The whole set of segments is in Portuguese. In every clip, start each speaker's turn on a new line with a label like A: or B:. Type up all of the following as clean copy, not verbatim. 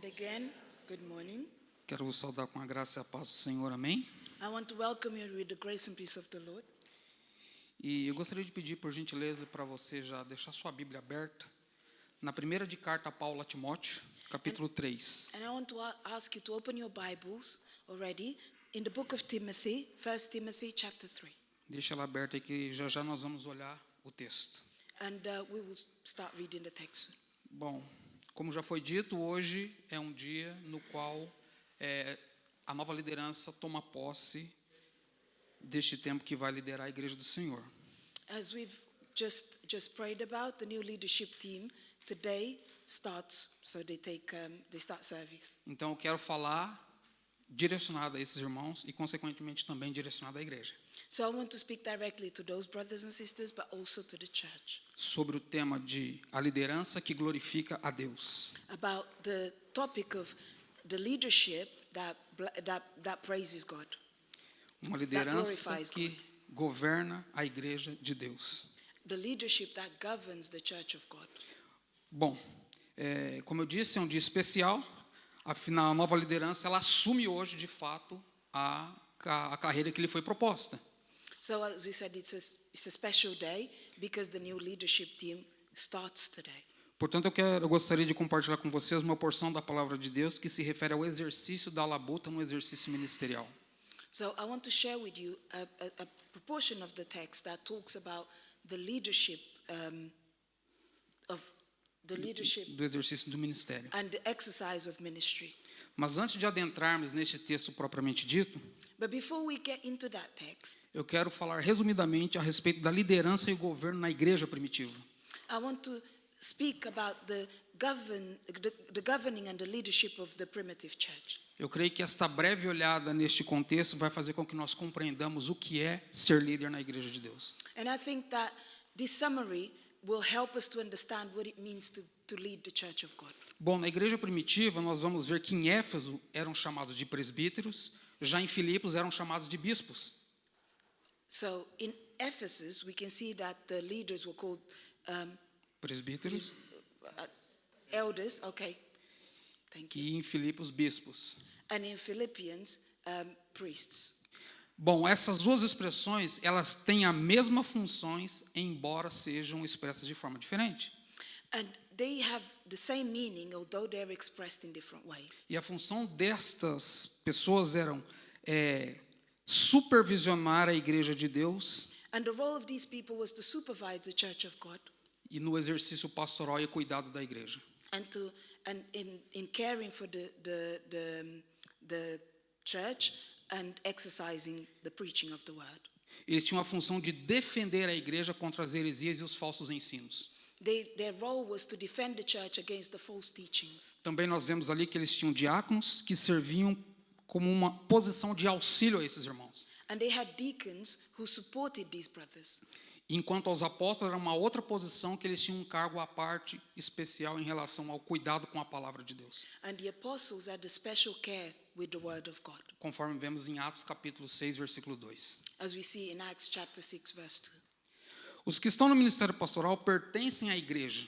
A: And again, good morning.
B: Quero vos saudar com a graça e a paz do Senhor, amém?
A: I want to welcome you with the grace and peace of the Lord.
B: E eu gostaria de pedir, por gentileza, para você já deixar sua Bíblia aberta na primeira de carta a Paulo a Timóteo, capítulo 3.
A: And I want to ask you to open your Bibles already in the book of Timothy, 1 Timothy chapter 3.
B: Deixa ela aberta aí que já já nós vamos olhar o texto.
A: And we will start reading the text soon.
B: Bom, como já foi dito, hoje é um dia no qual a nova liderança toma posse deste tempo que vai liderar a Igreja do Senhor.
A: As we've just prayed about, the new leadership team today starts, so they start service.
B: Então eu quero falar direcionado a esses irmãos e consequentemente também direcionado à igreja.
A: So I want to speak directly to those brothers and sisters, but also to the church.
B: Sobre o tema de a liderança que glorifica a Deus.
A: About the topic of the leadership that praises God.
B: Uma liderança
A: glorifies
B: que governa a igreja de Deus.
A: The leadership that governs the church of God.
B: Bom, como eu disse, é um dia especial. Afinal, a nova liderança ela assume hoje, de fato, a carreira que lhe foi proposta.
A: So as we said, it's a special day because the new leadership team starts today.
B: Portanto, eu gostaria de compartilhar com vocês uma porção da palavra de Deus que se refere ao exercício da labuta no exercício ministerial.
A: So I want to share with you a proportion of the text that talks about the leadership
B: Do exercício do ministério.
A: and the exercise of ministry.
B: Mas antes de adentrarmos neste texto propriamente dito,
A: But before we get into that text,
B: eu quero falar resumidamente a respeito da liderança e o governo na igreja primitiva.
A: I want to speak about the governing and the leadership of the primitive church.
B: Eu creio que esta breve olhada neste contexto vai fazer com que nós compreendamos o que é ser líder na igreja de Deus.
A: And I think that this summary will help us to understand what it means to lead the church of God.
B: Bom, na igreja primitiva nós vamos ver que em Éfeso eram chamados de presbíteros, já em Filipos eram chamados de bispos.
A: So in Ephesus, we can see that the leaders were called
B: Presbíteros
A: elders. Okay, thank you.
B: e em Filipos bispos.
A: And in Philippians, priests.
B: Bom, essas duas expressões, elas têm a mesma funções, embora sejam expressas de forma diferente.
A: And they have the same meaning, although they're expressed in different ways.
B: E a função destas pessoas eram supervisionar a igreja de Deus
A: And the role of these people was to supervise the church of God
B: e no exercício pastoral e cuidado da igreja.
A: and in caring for the church and exercising the preaching of the word.
B: Eles tinham a função de defender a igreja contra as heresias e os falsos ensinos.
A: Their role was to defend the church against the false teachings.
B: Também nós vemos ali que eles tinham diáconos que serviam como uma posição de auxílio a esses irmãos.
A: And they had deacons who supported these brothers.
B: Enquanto aos apóstolos era uma outra posição que eles tinham um cargo à parte especial em relação ao cuidado com a palavra de Deus.
A: And the apostles had a special care with the word of God,
B: Conforme vemos em Atos capítulo 6, versículo 2.
A: as we see in Acts chapter 6, verse 2.
B: Os que estão no ministério pastoral pertencem à igreja.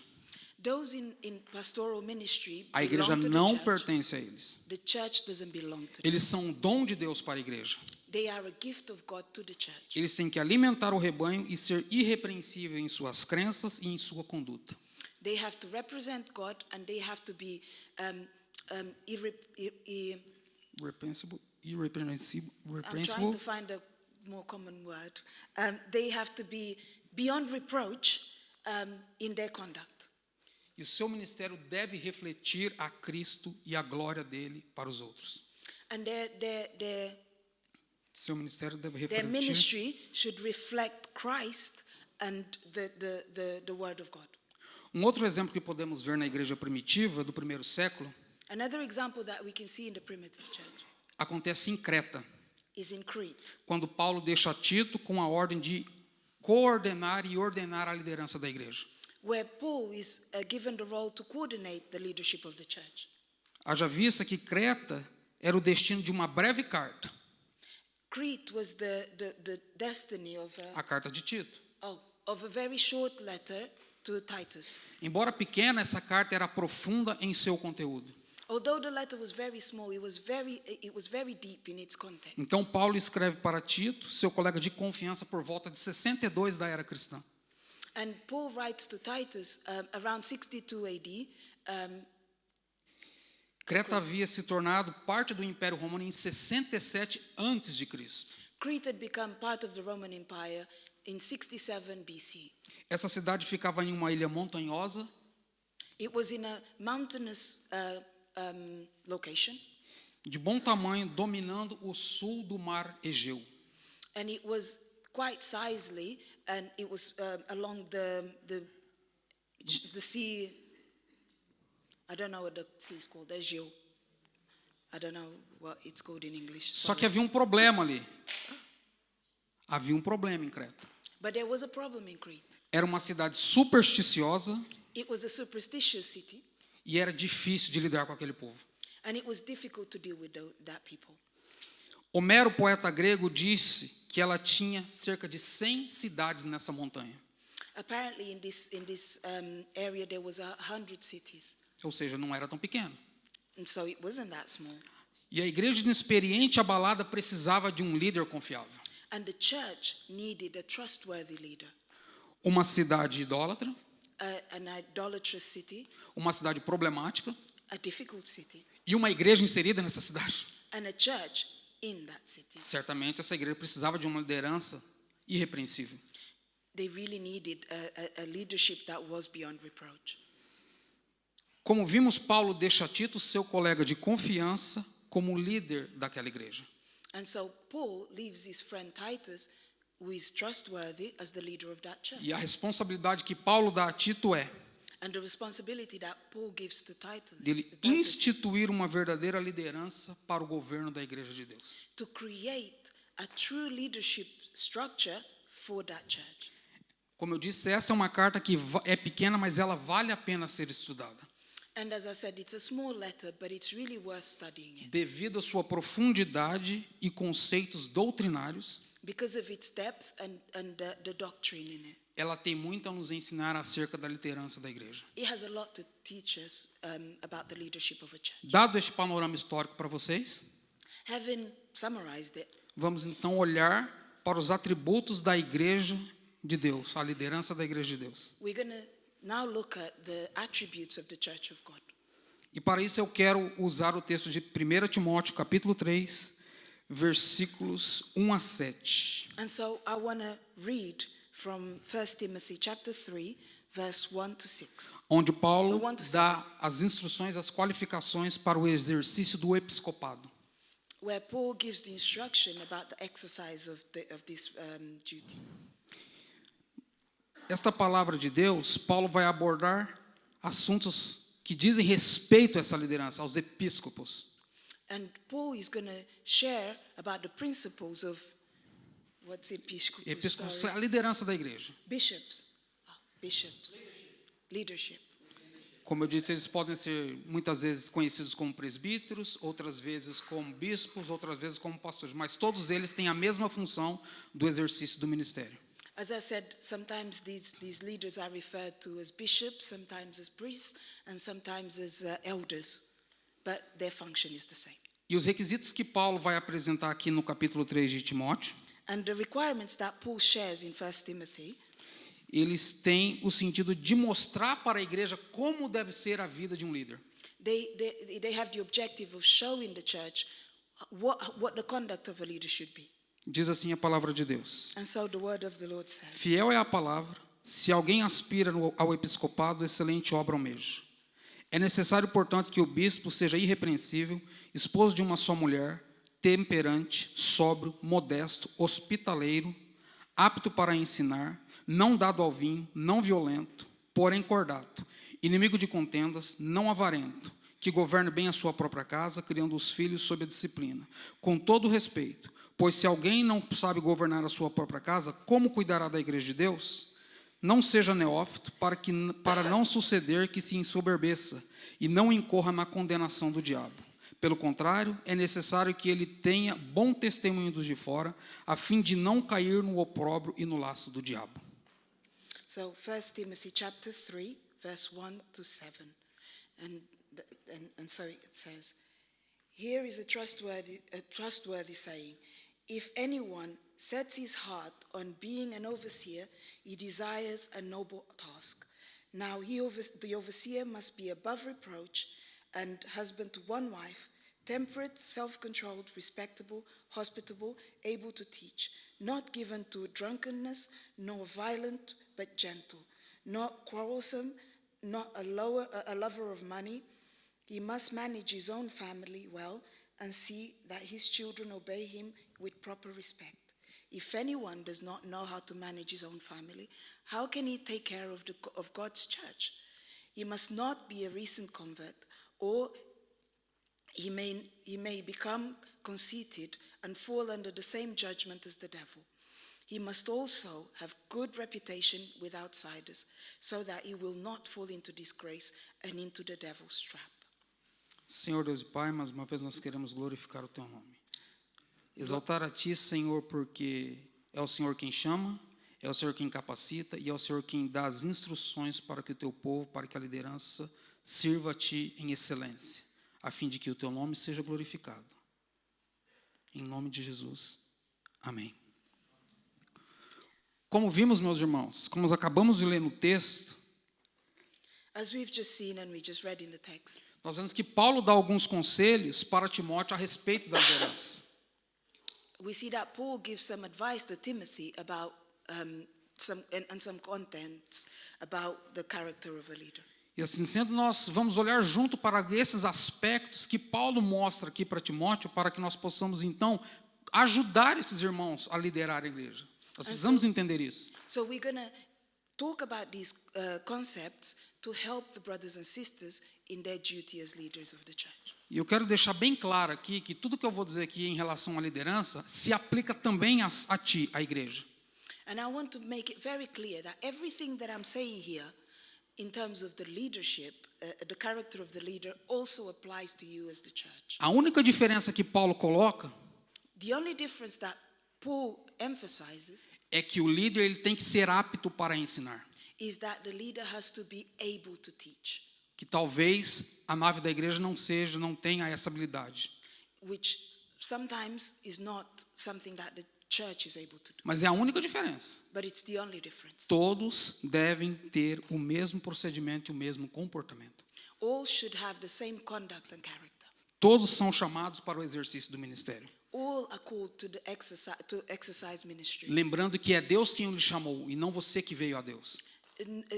A: Those in pastoral ministry
B: A igreja
A: belong to
B: não
A: the church.
B: pertence a eles.
A: The church doesn't belong to them.
B: Eles são um dom de Deus para a igreja.
A: They are a gift of God to the church.
B: Eles têm que alimentar o rebanho e ser irrepreensível em suas crenças e em sua conduta.
A: They have to represent God and they have to be
B: Irrepreensível.
A: I'm trying to find a more common word. They have to be beyond reproach in their conduct.
B: E o seu ministério deve refletir a Cristo e a glória dele para os outros.
A: And
B: Seu ministério deve
A: their
B: refletir.
A: ministry should reflect Christ and the word of God.
B: Um outro exemplo que podemos ver na igreja primitiva do primeiro século
A: Another example that we can see in the primitive church
B: acontece em Creta,
A: is in Crete,
B: quando Paulo deixa Tito com a ordem de coordenar e ordenar a liderança da igreja.
A: where Paul is given the role to coordinate the leadership of the church.
B: Haja vista que Creta era o destino de uma breve carta,
A: Crete was the destiny of
B: a carta de Tito.
A: a very short letter to Titus.
B: Embora pequena, essa carta era profunda em seu conteúdo.
A: Although the letter was very small, it was very deep in its content.
B: Então, Paulo escreve para Tito, seu colega de confiança, por volta de 62 da era cristã.
A: And Paul writes to Titus around 62 AD.
B: Creta havia se tornado parte do Império Romano em 67 antes de Cristo.
A: Crete had become part of the Roman Empire in 67 BC.
B: Essa cidade ficava em uma ilha montanhosa
A: It was in a mountainous location,
B: de bom tamanho, dominando o sul do mar Egeu.
A: and it was quite sizely, and it was along the sea. I don't know what the sea is called. Egeo. I don't know what it's called in English.
B: Só que
A: sorry.
B: havia um problema ali. Havia um problema em Creta.
A: But there was a problem in Crete.
B: Era uma cidade supersticiosa
A: It was a superstitious city,
B: e era difícil de lidar com aquele povo.
A: and it was difficult to deal with that people.
B: Homero, poeta grego, disse que ela tinha cerca de 100 cidades nessa montanha.
A: Apparently, in this area, there was 100 cities,
B: Ou seja, não era tão pequeno.
A: and so it wasn't that small.
B: E a igreja inexperiente e abalada precisava de um líder confiável.
A: And the church needed a trustworthy leader,
B: Uma cidade idólatra,
A: an idolatrous city,
B: uma cidade problemática
A: a difficult city,
B: e uma igreja inserida nessa cidade.
A: and a church in that city.
B: Certamente essa igreja precisava de uma liderança irrepreensível.
A: They really needed a leadership that was beyond reproach.
B: Como vimos, Paulo deixa Tito, seu colega de confiança, como líder daquela igreja.
A: And so Paul leaves his friend Titus, who is trustworthy, as the leader of that church.
B: E a responsabilidade que Paulo dá a Tito é
A: And the responsibility that Paul gives to Titus,
B: dele instituir uma verdadeira liderança para o governo da igreja de Deus.
A: to create a true leadership structure for that church.
B: Como eu disse, essa é uma carta que é pequena, mas ela vale a pena ser estudada,
A: And as I said, it's a small letter, but it's really worth studying it
B: devido à sua profundidade e conceitos doutrinários.
A: because of its depth and the doctrine in it.
B: Ela tem muito a nos ensinar acerca da liderança da igreja.
A: It has a lot to teach us about the leadership of a church.
B: Dado este panorama histórico para vocês,
A: Having summarized it,
B: vamos então olhar para os atributos da igreja de Deus, a liderança da igreja de Deus.
A: we're going to now look at the attributes of the church of God.
B: E para isso eu quero usar o texto de 1 Timóteo, capítulo 3, versículos 1 a 7.
A: And so I want to read from 1 Timothy chapter 3, verse 1 to 6.
B: Onde Paulo
A: Eu want to
B: dá as instruções, as qualificações para o exercício do episcopado.
A: Where Paul gives the instruction about the exercise of this duty.
B: Esta palavra de Deus, Paulo vai abordar assuntos que dizem respeito a essa liderança, aos episcopos.
A: And Paul is going to share about the principles of, what's episcopos?
B: Episcopos,
A: Sorry.
B: a liderança da igreja.
A: Bishops. Bishops. Leadership.
B: Como eu disse, eles podem ser muitas vezes conhecidos como presbíteros, outras vezes como bispos, outras vezes como pastores, mas todos eles têm a mesma função do exercício do ministério.
A: As I said, sometimes these leaders are referred to as bishops, sometimes as priests, and sometimes as elders, but their function is the same.
B: E os requisitos que Paulo vai apresentar aqui no capítulo 3 de Timóteo,
A: And the requirements that Paul shares in 1 Timothy,
B: eles têm o sentido de mostrar para a igreja como deve ser a vida de um líder.
A: they have the objective of showing the church what the conduct of a leader should be.
B: Diz assim a palavra de Deus.
A: And so the word of the Lord says,
B: Fiel é a palavra, se alguém aspira ao episcopado, excelente obra almeja. É necessário, portanto, que o bispo seja irrepreensível, esposo de uma só mulher, temperante, sóbrio, modesto, hospitaleiro, apto para ensinar, não dado ao vinho, não violento, porém cordato, inimigo de contendas, não avarento, que governe bem a sua própria casa, criando os filhos sob a disciplina, com todo respeito, pois se alguém não sabe governar a sua própria casa, como cuidará da igreja de Deus? Não seja neófito, para não suceder que se ensoberbeça e não incorra na condenação do diabo. Pelo contrário, é necessário que ele tenha bom testemunho dos de fora, a fim de não cair no opróbrio e no laço do diabo.
A: so 1 Timothy chapter 3, verse 1 to 7. And and so it says, here is a trustworthy saying. If anyone sets his heart on being an overseer, he desires a noble task. Now the overseer must be above reproach and husband to one wife, temperate, self-controlled, respectable, hospitable, able to teach, not given to drunkenness, nor violent, but gentle, not quarrelsome, not a lover of money. He must manage his own family well and see that his children obey him with proper respect. If anyone does not know how to manage his own family, how can he take care of God's church? He must not be a recent convert, or he may become conceited and fall under the same judgment as the devil. He must also have good reputation with outsiders, so that he will not fall into disgrace and into the devil's trap.
B: Senhor Deus e Pai, mais uma vez nós queremos glorificar o Teu nome. Exaltar a Ti, Senhor, porque é o Senhor quem chama, é o Senhor quem capacita e é o Senhor quem dá as instruções para que o Teu povo, para que a liderança sirva a Ti em excelência, a fim de que o Teu nome seja glorificado. Em nome de Jesus. Amém. Como vimos, meus irmãos, como nós acabamos de ler no texto,
A: As we've just seen and we just read in the text,
B: nós vemos que Paulo dá alguns conselhos para Timóteo a respeito da liderança.
A: we see that Paul gives some advice to Timothy about some contents about the character of a leader.
B: E assim sendo, nós vamos olhar junto para esses aspectos que Paulo mostra aqui para Timóteo, para que nós possamos, então, ajudar esses irmãos a liderar a igreja. Nós precisamos entender isso.
A: So we're going to talk about these concepts to help the brothers and sisters in their duty as leaders of the church.
B: E eu quero deixar bem claro aqui que tudo que eu vou dizer aqui em relação à liderança se aplica também a ti, a igreja.
A: And I want to make it very clear that everything that I'm saying here in terms of the leadership, the character of the leader, also applies to you as the church.
B: A única diferença que Paulo coloca
A: The only difference that Paul emphasizes
B: é que o líder ele tem que ser apto para ensinar.
A: is that the leader has to be able to teach,
B: Que talvez a nave da igreja não tenha essa habilidade.
A: which sometimes is not something that the church is able to do.
B: Mas é a única diferença.
A: But it's the only difference.
B: Todos devem ter o mesmo procedimento e o mesmo comportamento.
A: All should have the same conduct and character.
B: Todos são chamados para o exercício do ministério.
A: All are called to exercise ministry.
B: Lembrando que é Deus quem lhe chamou e não você que veio a Deus.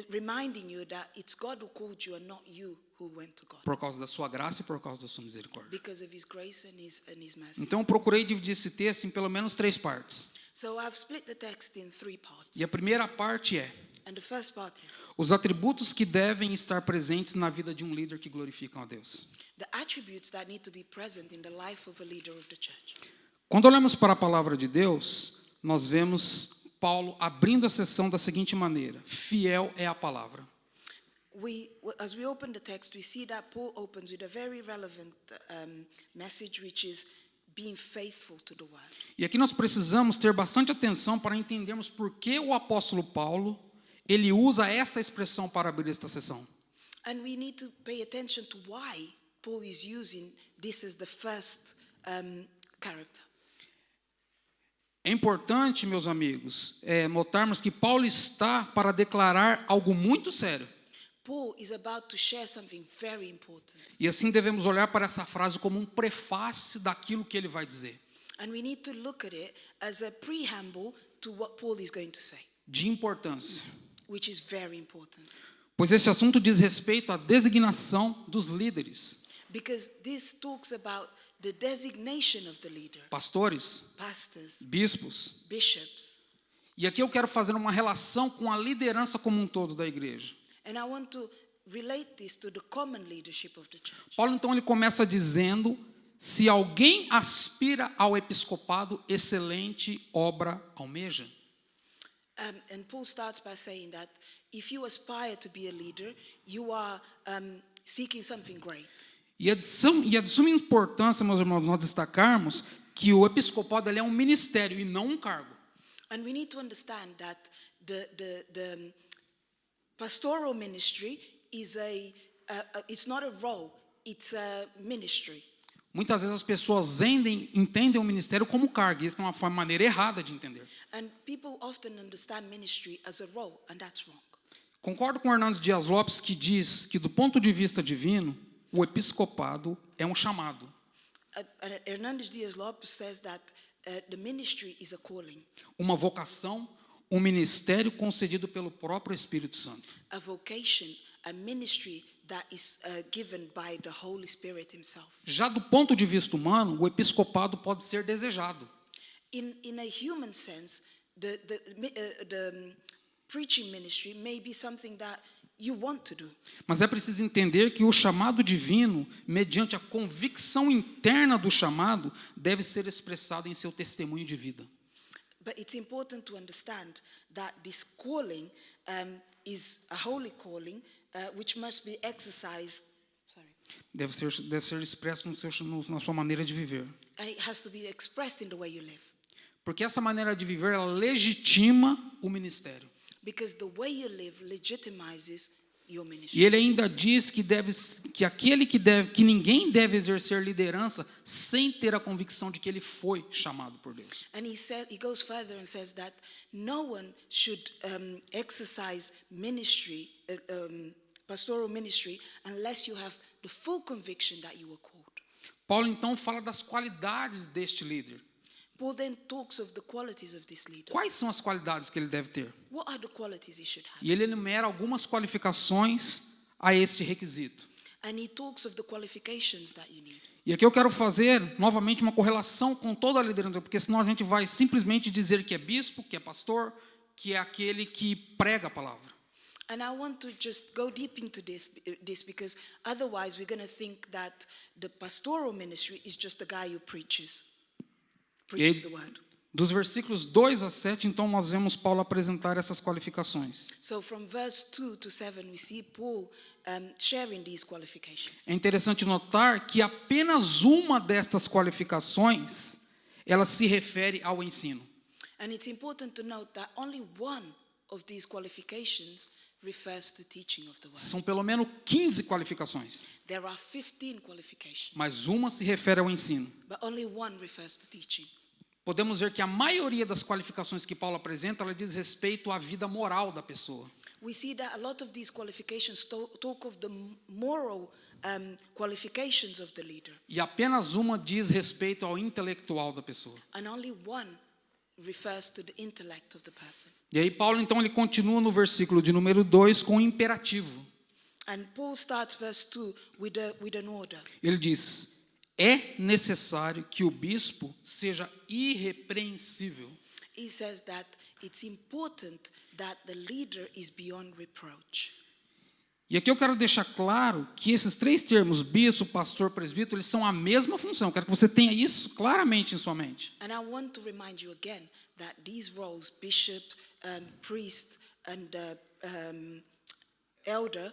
A: Reminding you that it's God who called you and not you who went to God.
B: Por causa da sua graça e por causa da sua misericórdia.
A: Because of his grace and his mercy.
B: Então eu procurei dividir esse texto em pelo menos 3 partes.
A: So I've split the text in 3 parts.
B: E a primeira parte é
A: And the first part is
B: os atributos que devem estar presentes na vida de um líder que glorificam a Deus.
A: the attributes that need to be present in the life of a leader of the church.
B: Quando olhamos para a palavra de Deus, nós vemos Paulo abrindo a sessão da seguinte maneira: fiel é a palavra.
A: As we open the text, we see that Paul opens with a very relevant message, which is being faithful to the word.
B: E aqui nós precisamos ter bastante atenção para entendermos por que o apóstolo Paulo ele usa essa expressão para abrir esta sessão.
A: And we need to pay attention to why Paul is using this as the first character.
B: É importante, meus amigos, notarmos que Paulo está para declarar algo muito sério.
A: Paul is about to share something very important.
B: E assim devemos olhar para essa frase como um prefácio daquilo que ele vai dizer.
A: And we need to look at it as a preamble to what Paul is going to say,
B: De importância.
A: which is very important.
B: Pois esse assunto diz respeito à designação dos líderes.
A: Because this talks about the designation of the leader,
B: Pastores,
A: pastors,
B: bispos.
A: bishops.
B: E aqui eu quero fazer uma relação com a liderança como um todo da igreja.
A: And I want to relate this to the common leadership of the church.
B: Paulo então ele começa dizendo: se alguém aspira ao episcopado, excelente obra almeja.
A: And Paul starts by saying that if you aspire to be a leader, you are seeking something great.
B: E é de suma importância, meus irmãos, nós destacarmos que o episcopado ele é um ministério e não um cargo.
A: And we need to understand that the pastoral ministry is it's not a role, it's a ministry.
B: Muitas vezes as pessoas entendem o ministério como carga, e isso é uma maneira errada de entender.
A: And people often understand ministry as a role, and that's wrong.
B: Concordo com Hernandes Dias Lopes, que diz que, do ponto de vista divino, o episcopado é um chamado.
A: Hernandes Dias Lopes says that the ministry is a calling,
B: Uma vocação, um ministério concedido pelo próprio Espírito Santo.
A: a vocation, a ministry that is given by the Holy Spirit himself.
B: Já do ponto de vista humano, o episcopado pode ser desejado.
A: In a human sense, the preaching ministry may be something that you want to do.
B: Mas é preciso entender que o chamado divino, mediante a convicção interna do chamado, deve ser expressado em seu testemunho de vida.
A: But it's important to understand that this calling is a holy calling, which must be exercised.
B: Deve ser expresso na sua maneira de viver.
A: And it has to be expressed in the way you live.
B: Porque essa maneira de viver, ela legitima o ministério.
A: Because the way you live legitimizes your ministry.
B: E ele ainda diz que que ninguém deve exercer liderança sem ter a convicção de que ele foi chamado por Deus.
A: And he goes further and says that no one should exercise ministry, pastoral ministry, unless you have the full conviction that you were called.
B: Paulo então fala das qualidades deste líder.
A: Paul then talks of the qualities of this leader.
B: Quais são as qualidades que ele deve ter?
A: What are the qualities he should have?
B: E ele enumera algumas qualificações a este requisito.
A: And he talks of the qualifications that you need.
B: E aqui eu quero fazer novamente uma correlação com toda a liderança, porque senão a gente vai simplesmente dizer que é bispo, que é pastor, que é aquele que prega a palavra.
A: And I want to just go deep into this because otherwise we're going to think that the pastoral ministry is just the guy who preaches the word.
B: Dos versículos 2 a 7, então, nós vemos Paulo apresentar essas qualificações.
A: So from verse 2 to 7 we see Paul sharing these qualifications.
B: É interessante notar que apenas uma destas qualificações, ela se refere ao ensino.
A: And it's important to note that only one of these qualifications refers to teaching of the word.
B: São pelo menos 15 qualificações,
A: There are 15 qualifications,
B: mas uma se refere ao ensino.
A: but only one refers to teaching.
B: Podemos ver que a maioria das qualificações que Paulo apresenta, ela diz respeito à vida moral da pessoa.
A: We see that a lot of these qualifications talk of the moral qualifications of the leader,
B: E apenas uma diz respeito ao intelectual da pessoa.
A: and only one refers to the intellect of the person.
B: E aí Paulo, então, ele continua no versículo de número 2 com um imperativo.
A: And Paul starts verse 2 with an order.
B: Ele diz: é necessário que o bispo seja irrepreensível.
A: He says that it's important that the leader is beyond reproach.
B: E aqui eu quero deixar claro que esses três termos, bispo, pastor, presbítero, eles são a mesma função. Eu quero que você tenha isso claramente em sua mente.
A: And I want to remind you again that these roles, bishop, priest, and elder,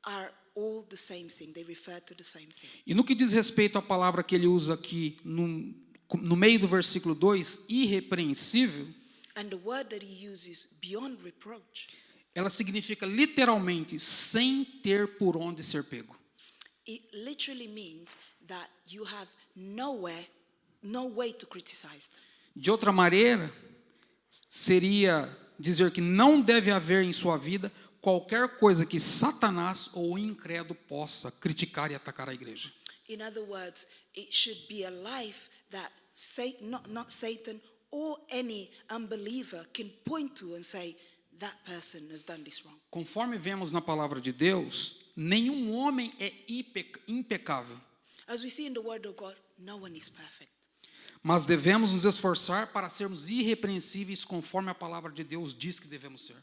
A: are all the same thing. They refer to the same thing.
B: E no que diz respeito à palavra que ele usa aqui no meio do versículo 2, irrepreensível,
A: And the word that he uses, beyond reproach,
B: ela significa literalmente sem ter por onde ser pego.
A: it literally means that you have no way to criticize them.
B: De outra maneira, seria dizer que não deve haver em sua vida qualquer coisa que Satanás ou o incrédulo possa criticar e atacar a igreja.
A: In other words, it should be a life that not Satan or any unbeliever can point to and say, that person has done this wrong.
B: Conforme vemos na palavra de Deus, nenhum homem é impecável,
A: As we see in the word of God, no one is perfect.
B: mas devemos nos esforçar para sermos irrepreensíveis conforme a palavra de Deus diz que devemos ser.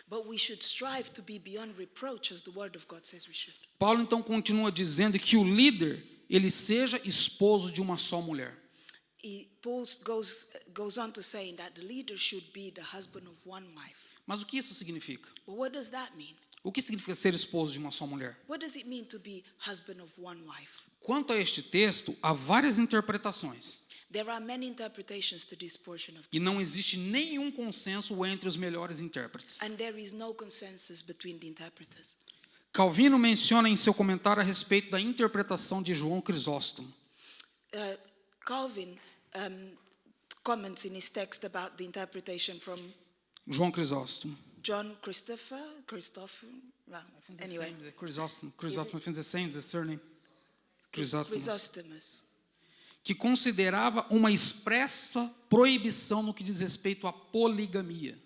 A: But we should strive to be beyond reproach as the word of God says we should.
B: Paulo então continua dizendo que o líder, ele seja esposo de uma só mulher.
A: Paul goes on to saying that the leader should be the husband of one wife.
B: Mas o que isso significa?
A: But what does that mean?
B: O que significa ser esposo de uma só mulher?
A: What does it mean to be husband of one wife?
B: Quanto a este texto, há várias interpretações.
A: There are many interpretations to this portion of
B: E não existe nenhum consenso entre os melhores intérpretes.
A: and there is no consensus between the interpreters.
B: Calvino menciona em seu comentário a respeito da interpretação de João Crisóstomo.
A: Calvin comments in his text about the interpretation from
B: João Crisóstomo.
A: John Christopher, well, anyway,
B: Crisóstomo finds the same, the surname.
A: Chrysostomus.
B: Que considerava uma expressa proibição no que diz respeito à poligamia.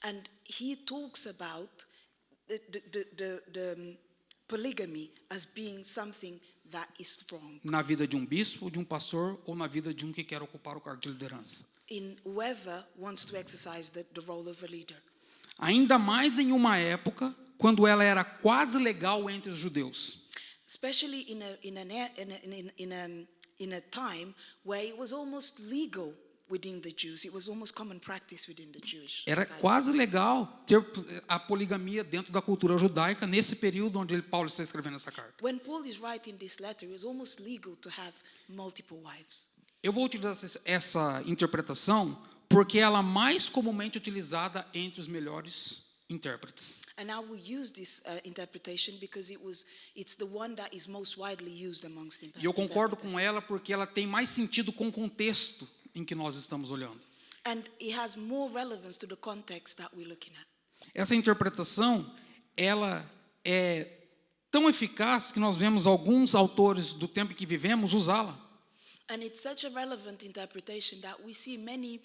A: And he talks about the polygamy as being something that is wrong
B: Na vida de um bispo, de um pastor ou na vida de um que quer ocupar o cargo de liderança.
A: in whoever wants to exercise the role of a leader.
B: Ainda mais em uma época quando ela era quase legal entre os judeus.
A: Especially in a time where it was almost legal within the Jews. It was almost common practice within the Jewish
B: Era
A: society.
B: quase legal ter a poligamia dentro da cultura judaica nesse período onde Paulo está escrevendo essa carta.
A: When Paul is writing this letter, it was almost legal to have multiple wives.
B: Eu vou utilizar essa interpretação porque ela é mais comumente utilizada entre os melhores intérpretes.
A: And I will use this interpretation because it's the one that is most widely used amongst
B: E eu concordo
A: interpreters.
B: com ela porque ela tem mais sentido com o contexto em que nós estamos olhando.
A: And it has more relevance to the context that we're looking at.
B: Essa interpretação, ela é tão eficaz que nós vemos alguns autores do tempo em que vivemos usá-la.
A: And it's such a relevant interpretation that we see many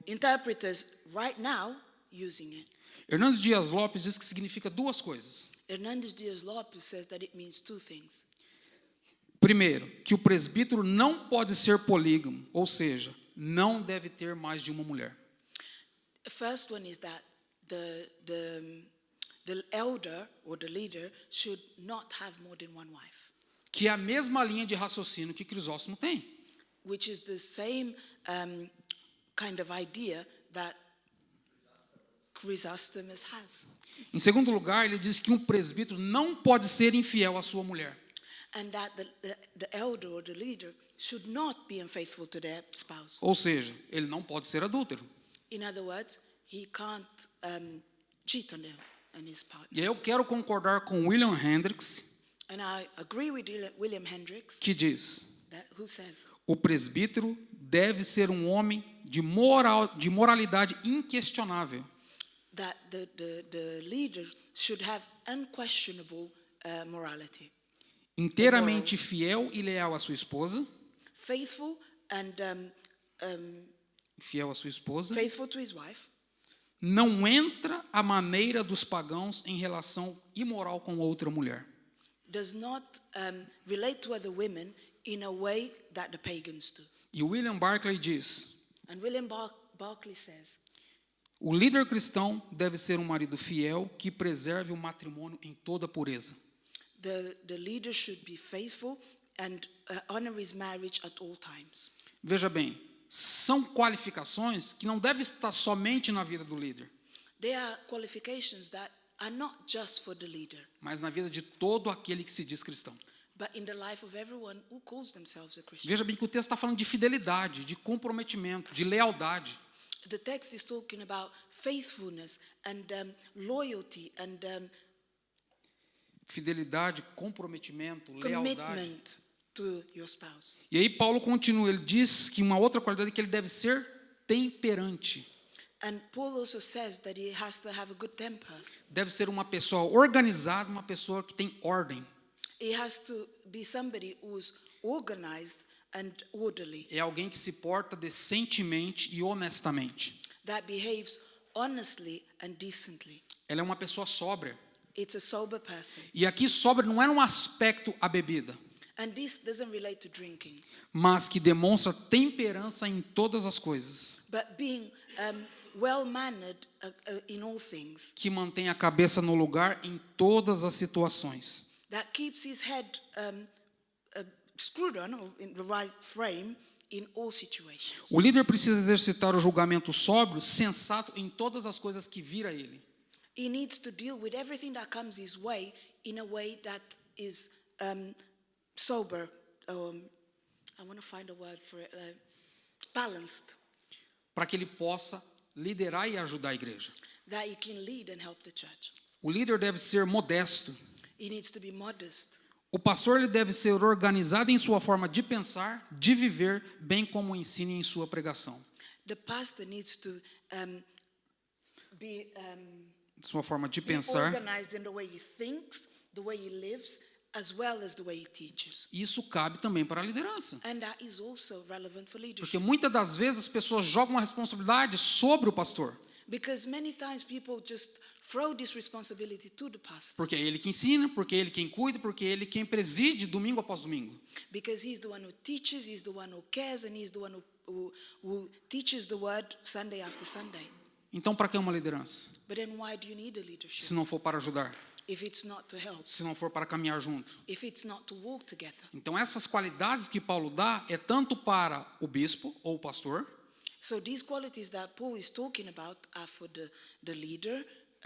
A: interpreters right now using it.
B: Hernandes Dias Lopes diz que significa duas coisas.
A: Hernandez Dias Lopes says that it means two things.
B: Primeiro, que o presbítero não pode ser polígamo, ou seja, não deve ter mais de uma mulher.
A: The first one is that the elder or the leader should not have more than one wife,
B: Que é a mesma linha de raciocínio que Crisóstomo tem.
A: which is the same kind of idea that Chrysostomus has.
B: Em segundo lugar, ele diz que um presbítero não pode ser infiel à sua mulher.
A: And that the elder or the leader should not be unfaithful to their spouse.
B: Ou seja, ele não pode ser adúltero.
A: In other words, he can't cheat on his partner.
B: E aí eu quero concordar com William Hendricks,
A: And I agree with William Hendricks,
B: que diz:
A: who says
B: o presbítero deve ser um homem de moralidade inquestionável,
A: that the leader should have unquestionable morality,
B: inteiramente fiel e leal à sua esposa,
A: faithful and
B: fiel à sua esposa,
A: faithful to his wife,
B: não entra à maneira dos pagãos em relação imoral com outra mulher.
A: does not relate to other women in a way that the pagans do.
B: E William Barclay diz:
A: And William Barclay says,
B: o líder cristão deve ser um marido fiel que preserve o matrimônio em toda pureza.
A: the leader should be faithful and honor his marriage at all times.
B: Veja bem, são qualificações que não devem estar somente na vida do líder,
A: There are qualifications that are not just for the leader,
B: mas na vida de todo aquele que se diz cristão.
A: but in the life of everyone who calls themselves a Christian.
B: Veja bem que o texto está falando de fidelidade, de comprometimento, de lealdade.
A: The text is talking about faithfulness and loyalty and
B: Fidelidade, comprometimento, lealdade.
A: commitment to your spouse.
B: E aí Paulo continua, ele diz que uma outra qualidade é que ele deve ser temperante.
A: And Paul also says that he has to have a good temper.
B: Deve ser uma pessoa organizada, uma pessoa que tem ordem.
A: He has to be somebody who's organized and orderly,
B: É alguém que se porta decentemente e honestamente.
A: that behaves honestly and decently.
B: Ela é uma pessoa sóbria.
A: It's a sober person.
B: E aqui sóbria não é um aspecto a bebida,
A: And this doesn't relate to drinking,
B: mas que demonstra temperança em todas as coisas,
A: but being well-mannered in all things,
B: que mantém a cabeça no lugar em todas as situações.
A: that keeps his head screwed on, or in the right frame, in all situations.
B: O líder precisa exercitar o julgamento sóbrio, sensato em todas as coisas que vir a ele.
A: He needs to deal with everything that comes his way in a way that is sober. I want to find a word for it. Balanced,
B: Para que ele possa liderar e ajudar a igreja.
A: that he can lead and help the church.
B: O líder deve ser modesto.
A: He needs to be modest.
B: O pastor ele deve ser organizado em sua forma de pensar, de viver, bem como ensina em sua pregação.
A: The pastor needs to be
B: Sua forma de
A: be
B: pensar.
A: organized in the way he thinks, the way he lives, as well as the way he teaches.
B: Isso cabe também para a liderança.
A: And that is also relevant for leadership.
B: Porque muitas das vezes as pessoas jogam a responsabilidade sobre o pastor.
A: Because many times people just throw this responsibility to the pastor.
B: Porque é ele que ensina, porque é ele quem cuida, porque é ele quem preside domingo após domingo.
A: Because he's the one who teaches, he's the one who cares, and he's the one who teaches the word Sunday after Sunday.
B: Então, para que uma liderança?
A: But then why do you need a leadership?
B: Se não for para ajudar,
A: If it's not to help,
B: se não for para caminhar junto.
A: if it's not to walk together.
B: Então, essas qualidades que Paulo dá é tanto para o bispo ou o pastor,
A: So these qualities that Paul is talking about are for the leader,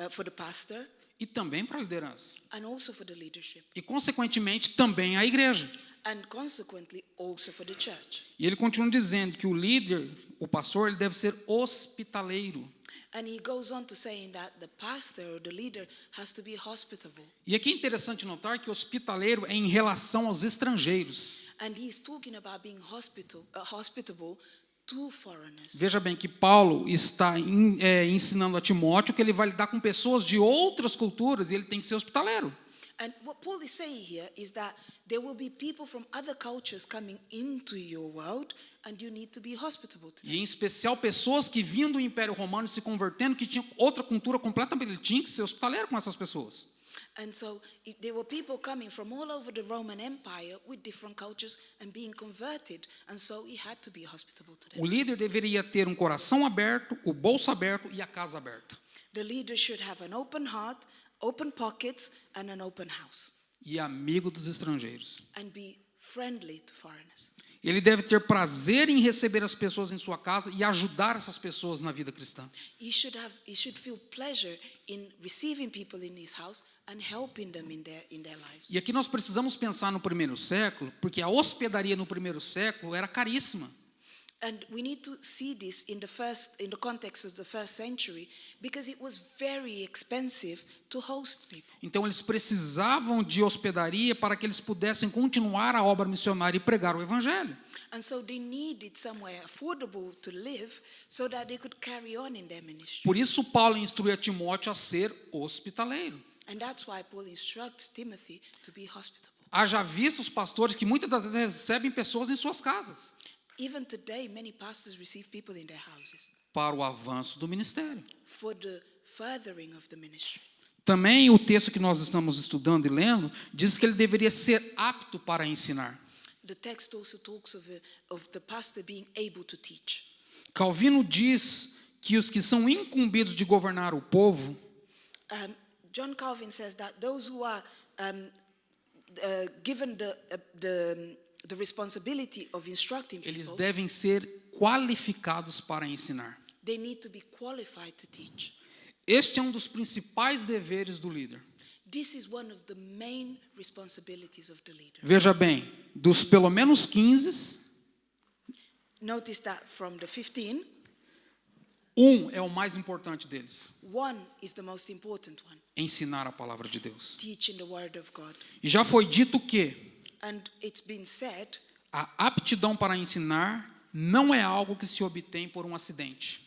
A: for the pastor,
B: e também para a liderança.
A: and also for the leadership,
B: E, consequentemente, também a igreja.
A: and consequently also for the church.
B: E ele continua dizendo que o líder, o pastor, ele deve ser hospitaleiro.
A: And he goes on to saying that the pastor or the leader has to be hospitable.
B: E aqui é interessante notar que hospitaleiro é em relação aos estrangeiros.
A: And he's talking about being hospitable to foreigners.
B: Veja bem que Paulo está ensinando a Timóteo que ele vai lidar com pessoas de outras culturas e ele tem que ser hospitaleiro.
A: And what Paul is saying here is that there will be people from other cultures coming into your world, and you need to be hospitable to them.
B: E em especial pessoas que vinham do Império Romano e se convertendo, que tinham outra cultura completamente, ele tinha que ser hospitaleiro com essas pessoas.
A: And so there were people coming from all over the Roman Empire with different cultures and being converted, and so he had to be hospitable to them.
B: O líder deveria ter um coração aberto, o bolso aberto e a casa aberta.
A: The leader should have an open heart, open pockets, and an open house,
B: E amigo dos estrangeiros.
A: and be friendly to foreigners.
B: Ele deve ter prazer em receber as pessoas em sua casa e ajudar essas pessoas na vida cristã.
A: He should feel pleasure in receiving people in his house and helping them in their lives.
B: E aqui nós precisamos pensar no primeiro século, porque a hospedaria no primeiro século era caríssima.
A: And we need to see this in the context of the first century, because it was very expensive to host people.
B: Então eles precisavam de hospedaria para que eles pudessem continuar a obra missionária e pregar o evangelho.
A: And so they needed somewhere affordable to live so that they could carry on in their ministry.
B: Por isso Paulo instrui a Timóteo a ser hospitaleiro.
A: And that's why Paul instructs Timothy to be hospitable.
B: Haja visto os pastores que muitas das vezes recebem pessoas em suas casas
A: Even today, many pastors receive people in their houses
B: para o avanço do ministério.
A: for the furthering of the ministry.
B: Também o texto que nós estamos estudando e lendo diz que ele deveria ser apto para ensinar.
A: The text also talks of the pastor being able to teach.
B: Calvino diz que os que são incumbidos de governar o povo,
A: John Calvin says that those who are given the responsibility of instructing
B: eles
A: people,
B: devem ser qualificados para ensinar.
A: they need to be qualified to teach.
B: Este é um dos principais deveres do líder.
A: This is one of the main responsibilities of the leader.
B: Veja bem, dos pelo menos 15,
A: Notice that from the 15,
B: é o mais importante deles,
A: one is the most important one,
B: ensinar a palavra de Deus.
A: teaching the word of God.
B: E já foi dito que
A: And it's been said
B: a aptidão para ensinar não é algo que se obtém por um acidente,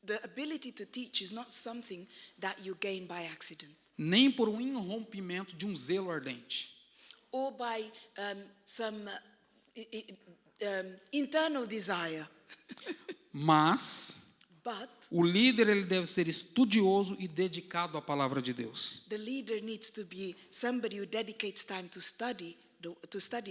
A: the ability to teach is not something that you gain by accident
B: nem por um irrompimento de um zelo ardente.
A: or by some internal desire.
B: Mas
A: But
B: o líder ele deve ser estudioso e dedicado à palavra de Deus.
A: the leader needs to be somebody who dedicates time to study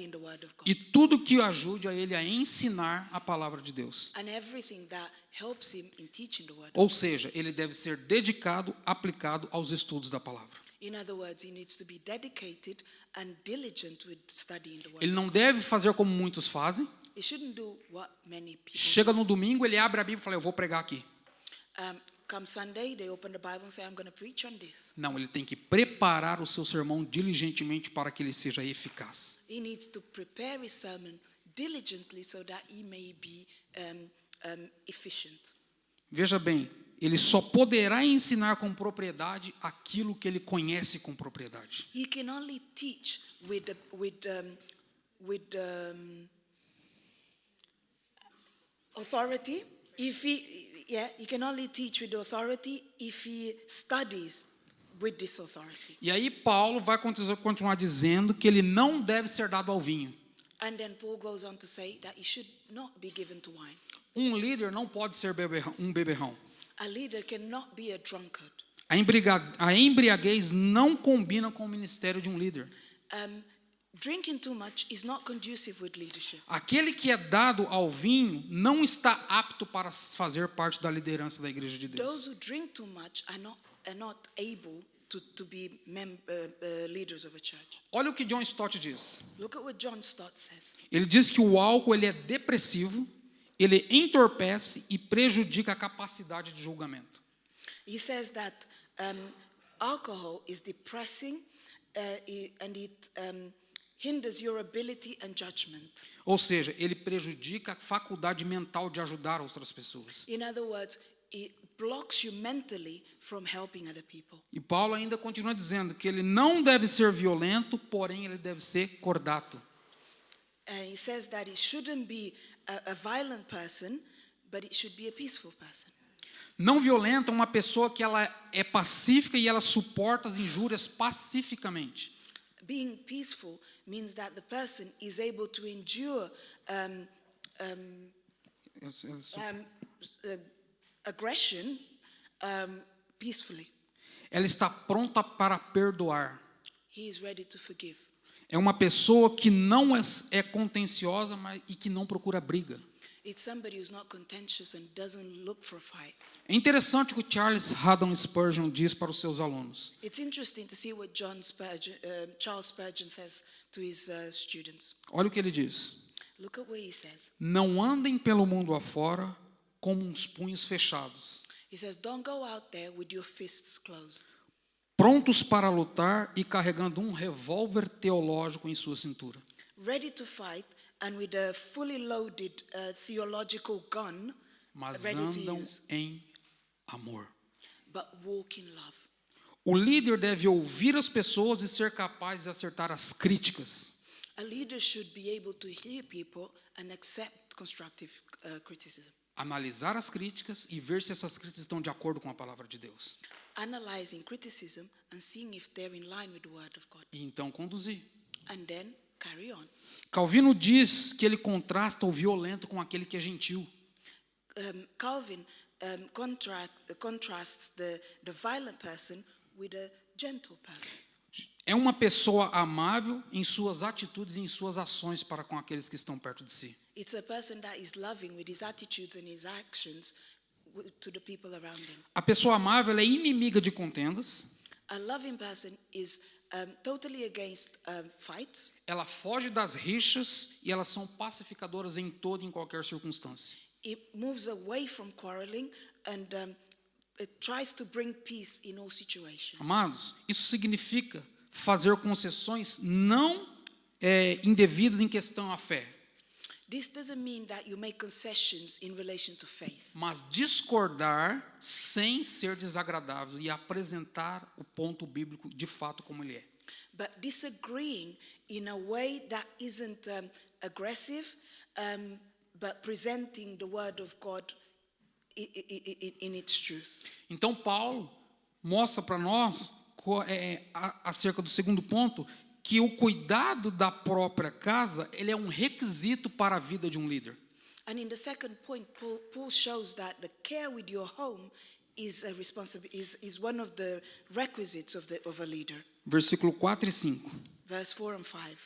A: in the word of God.
B: E tudo que o ajude a ele a ensinar a palavra de Deus.
A: And everything that helps him in teaching the word.
B: Ou seja, ele deve ser dedicado, aplicado aos estudos da palavra.
A: In other words, he needs to be dedicated and diligent with studying the word.
B: Ele não deve fazer como muitos fazem.
A: He shouldn't do what many people
B: Chega no domingo, ele abre a Bíblia e fala, eu vou pregar aqui.
A: come Sunday, they open the Bible and say, I'm going to preach on this.
B: Não, ele tem que preparar o seu sermão diligentemente para que ele seja eficaz.
A: He needs to prepare his sermon diligently so that he may be efficient.
B: Veja bem, ele só poderá ensinar com propriedade aquilo que ele conhece com propriedade.
A: He can only teach with authority if he can only teach with authority if he studies with this authority.
B: E aí Paulo vai continuar dizendo que ele não deve ser dado ao vinho.
A: And then Paul goes on to say that he should not be given to wine.
B: Um líder não pode ser um beberrão.
A: A leader cannot be a drunkard.
B: A embriaguez não combina com o ministério de um líder.
A: Drinking too much is not conducive with leadership.
B: Aquele que é dado ao vinho não está apto para fazer parte da liderança da igreja de Deus.
A: Those who drink too much are not able to be leaders of a church.
B: Olha o que John Stott diz.
A: Look at what John Stott says.
B: Ele diz que o álcool ele é depressivo, ele entorpece e prejudica a capacidade de julgamento.
A: He says that alcohol is depressing and it hinders your ability and judgment.
B: Ou seja, ele prejudica a faculdade mental de ajudar outras pessoas.
A: In other words, it blocks you mentally from helping other people.
B: E Paulo ainda continua dizendo que ele não deve ser violento, porém ele deve ser cordato.
A: He says that it shouldn't be a violent person, but it should be a peaceful person.
B: Não violento é uma pessoa que ela é pacífica e ela suporta as injúrias pacificamente.
A: Being peaceful means that the person is able to endure aggression peacefully.
B: Ela está pronta para perdoar.
A: He is ready to forgive.
B: É uma pessoa que não é contenciosa e que não procura briga.
A: It's somebody who's not contentious and doesn't look for a fight.
B: É interessante o que Charles Haddon Spurgeon diz para os seus alunos.
A: It's interesting to see what Charles Spurgeon says to his students.
B: Olha o que ele diz.
A: Look at what he says.
B: Não andem pelo mundo afora como uns punhos fechados,
A: He says, don't go out there with your fists closed,
B: prontos para lutar e carregando um revólver teológico em sua cintura.
A: ready to fight and with a fully loaded theological gun,
B: Mas
A: ready to
B: andam
A: use,
B: em amor.
A: but walk in love.
B: O líder deve ouvir as pessoas e ser capaz de acertar as críticas.
A: A leader should be able to hear people and accept constructive criticism.
B: Analisar as críticas e ver se essas críticas estão de acordo com a palavra de Deus.
A: Analyzing criticism and seeing if they're in line with the word of God.
B: E então conduzir.
A: And then carry on.
B: Calvino diz que ele contrasta o violento com aquele que é gentil.
A: Calvin contrasts the violent person with a gentle person.
B: É uma pessoa amável em suas atitudes e em suas ações para com aqueles que estão perto de si.
A: It's a person that is loving with his attitudes and his actions to the people around him.
B: A pessoa amável ela é inimiga de contendas.
A: A loving person is totally against fights.
B: Ela foge das rixas e elas são pacificadoras em toda e em qualquer circunstância.
A: It moves away from quarreling and it tries to bring peace in all situations.
B: Amados, isso significa fazer concessões não indevidas em questão à fé,
A: This doesn't mean that you make concessions in relation to faith,
B: mas discordar sem ser desagradável e apresentar o ponto bíblico de fato como ele é.
A: but disagreeing in a way that isn't aggressive, but presenting the word of God in its truth.
B: Então Paulo mostra para nós acerca do segundo ponto que o cuidado da própria casa ele é um requisito para a vida de um líder.
A: And in the second point, Paul shows that the care with your home is a is one of the requisites of a leader.
B: Versículo 4 e 5.
A: Verse 4 and 5.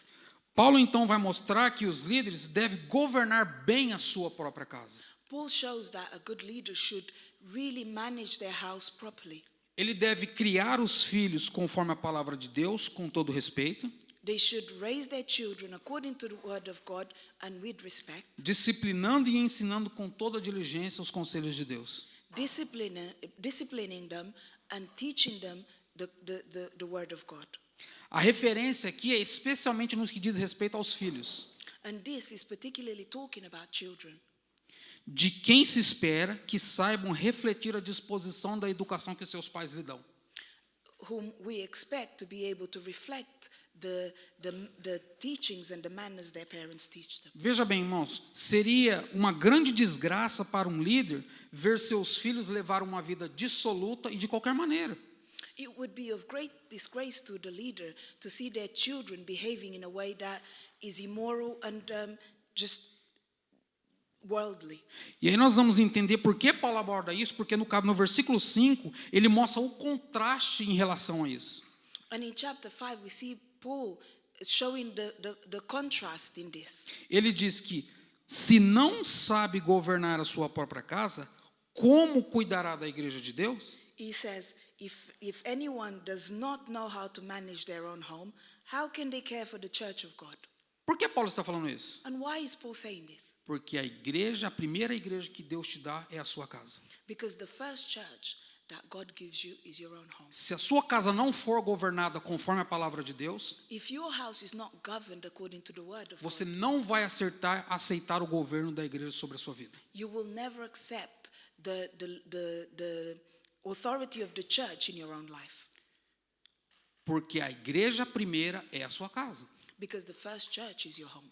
B: Paulo então vai mostrar que os líderes devem governar bem a sua própria casa.
A: Paul shows that a good leader should really manage their house properly.
B: Ele deve criar os filhos conforme a palavra de Deus, com todo respeito,
A: They should raise their children according to the word of God and with respect,
B: disciplinando e ensinando com toda diligência os conselhos de Deus.
A: disciplining them and teaching them the word of God.
B: A referência aqui é especialmente no que diz respeito aos filhos.
A: And this is particularly talking about children.
B: de quem se espera que saibam refletir a disposição da educação que seus pais lhe dão.
A: whom we expect to be able to reflect the teachings and the manners their parents teach them.
B: Veja bem, irmãos, seria uma grande desgraça para um líder ver seus filhos levar uma vida dissoluta e de qualquer maneira.
A: It would be of great disgrace to the leader to see their children behaving in a way that is immoral and just worldly.
B: E aí nós vamos entender por que Paulo aborda isso, porque no versículo 5, ele mostra o contraste em relação a isso.
A: And in chapter 5, we see Paul showing the contrast in this.
B: Ele diz que se não sabe governar a sua própria casa, como cuidará da igreja de Deus?
A: He says, if anyone does not know how to manage their own home, how can they care for the church of God?
B: Por que Paulo está falando isso?
A: And why is Paul saying this?
B: Porque a primeira igreja que Deus te dá é a sua casa.
A: Because the first church that God gives you is your own home.
B: Se a sua casa não for governada conforme a palavra de Deus,
A: If your house is not governed according to the word of
B: você
A: God,
B: não vai aceitar o governo da igreja sobre a sua vida.
A: you will never accept the authority of the church in your own life.
B: Porque a igreja primeira é a sua casa.
A: Because the first church is your home.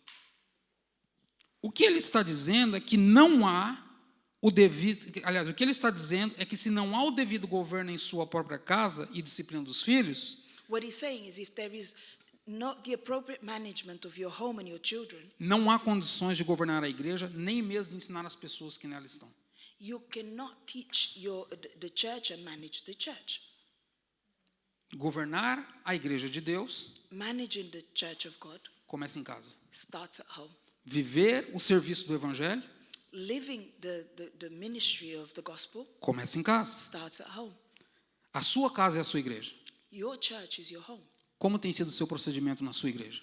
B: O que ele está dizendo é que não há o devido, aliás, o que ele está dizendo é que se não há o devido governo em sua própria casa e disciplina dos filhos,
A: What he's saying is if there is not the appropriate management of your home and your children,
B: não há condições de governar a igreja, nem mesmo de ensinar as pessoas que nela estão.
A: you cannot teach the church and manage the church.
B: Governar a igreja de Deus
A: Managing the church of God
B: começa em casa.
A: starts at home.
B: Viver o serviço do evangelho
A: Living the ministry of the gospel
B: começa em casa.
A: starts at home.
B: A sua casa é a sua igreja.
A: Your church is your home.
B: Como tem sido o seu procedimento na sua igreja?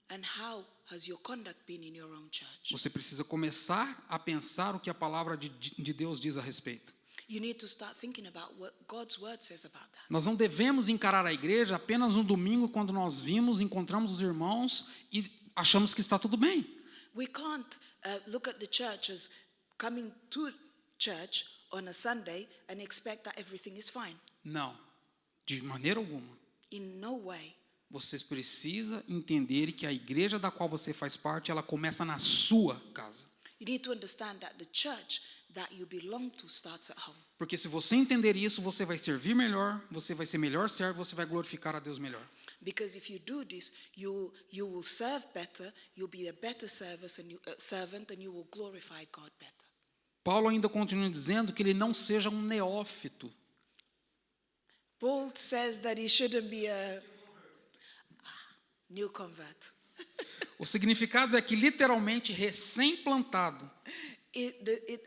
A: And how has your conduct been in your own church?
B: Você precisa começar a pensar o que a palavra de Deus diz a respeito.
A: You need to start thinking about what God's word says about that.
B: Nós não devemos encarar a igreja apenas no domingo, quando nós encontramos os irmãos e achamos que está tudo bem.
A: We can't look at the church as coming to church on a Sunday and expect that everything is fine.
B: Não, de maneira alguma.
A: In no way.
B: Você precisa entender que a igreja da qual você faz parte, ela começa na sua casa.
A: You need to understand that the church that you belong to starts at home.
B: Porque se você entender isso, você vai servir melhor, você vai ser melhor servo, você vai glorificar a Deus melhor.
A: Because if you do this, you will serve better, you'll be a better servant, and you will glorify God better.
B: Paulo ainda continua dizendo que ele não seja um neófito.
A: Paul says that he shouldn't be a new convert.
B: O significado é que literalmente recém-plantado,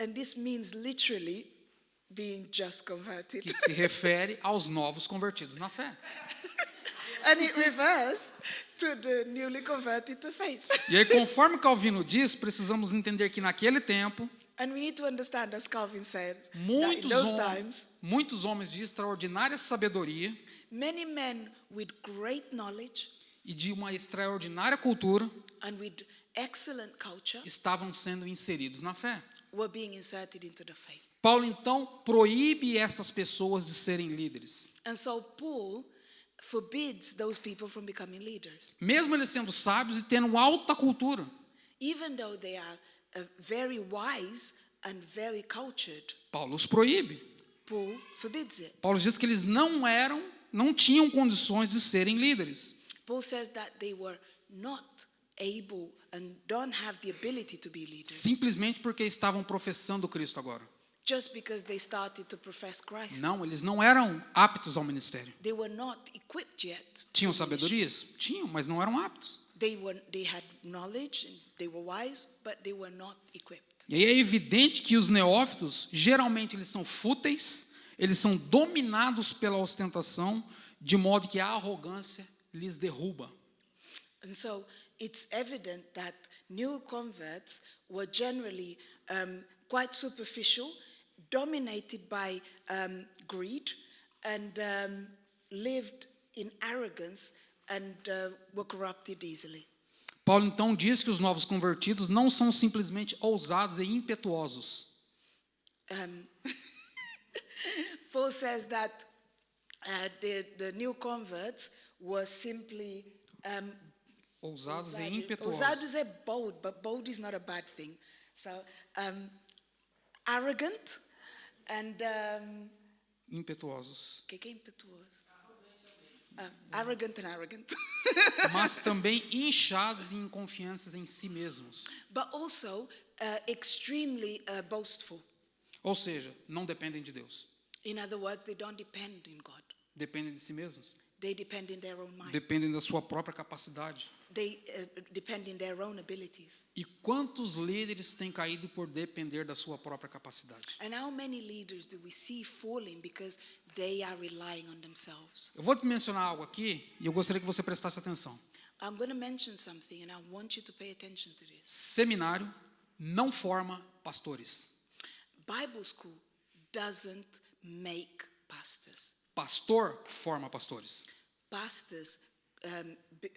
A: And this means literally being just converted.
B: que se refere aos novos convertidos na fé.
A: And it refers to the newly converted to faith.
B: E aí, conforme Calvino diz, precisamos entender que naquele tempo,
A: And we need to understand, as Calvin said, that in those times,
B: muitos homens de extraordinária sabedoria
A: many men with great knowledge
B: e de uma extraordinária cultura
A: and with excellent culture
B: estavam sendo inseridos na fé.
A: were being inserted into the faith.
B: Paulo, então, proíbe estas pessoas de serem líderes.
A: And so Paul forbids those people from becoming leaders.
B: Mesmo eles sendo sábios e tendo alta cultura.
A: Even though they are very wise and very cultured,
B: Paulo os proíbe.
A: Paul forbids it.
B: Paulo diz que eles não tinham condições de serem líderes.
A: Paul says that they were not able and don't have the ability to be leaders
B: Simplesmente porque estavam professando Cristo agora.
A: just because they started to profess Christ.
B: Não, eles não eram aptos ao ministério.
A: They were not equipped yet.
B: Tinham
A: to ministry.
B: sabedorias? Tinham, mas não eram aptos.
A: They had knowledge and they were wise, but they were not equipped.
B: E aí é evidente que os neófitos, geralmente eles são fúteis, eles são dominados pela ostentação, de modo que a arrogância lhes derruba.
A: And so it's evident that new converts were generally quite superficial, dominated by greed, and lived in arrogance and were corrupted easily.
B: Paulo então diz que os novos convertidos não são simplesmente ousados e impetuosos.
A: Paul says that the new converts were simply
B: Ousados e impetuosos.
A: ousados é bold, but bold is not a bad thing. So arrogant and
B: Impetuosos.
A: que é impetuoso? Arrogant and arrogant.
B: Mas também inchados e inconfianças em si mesmos.
A: But also extremely boastful.
B: Ou seja, não dependem de Deus.
A: In other words, they don't depend in God.
B: Dependem de si mesmos.
A: They depend in their own mind.
B: Dependem da sua própria capacidade.
A: They depend in their own abilities.
B: E quantos líderes têm caído por depender da sua própria capacidade?
A: And how many leaders do we see falling because they are relying on themselves?
B: Eu vou te mencionar algo aqui e eu gostaria que você prestasse atenção.
A: I'm going to mention something and I want you to pay attention to this.
B: Seminário não forma pastores.
A: Bible school doesn't make pastors.
B: Pastor forma pastores.
A: Pastors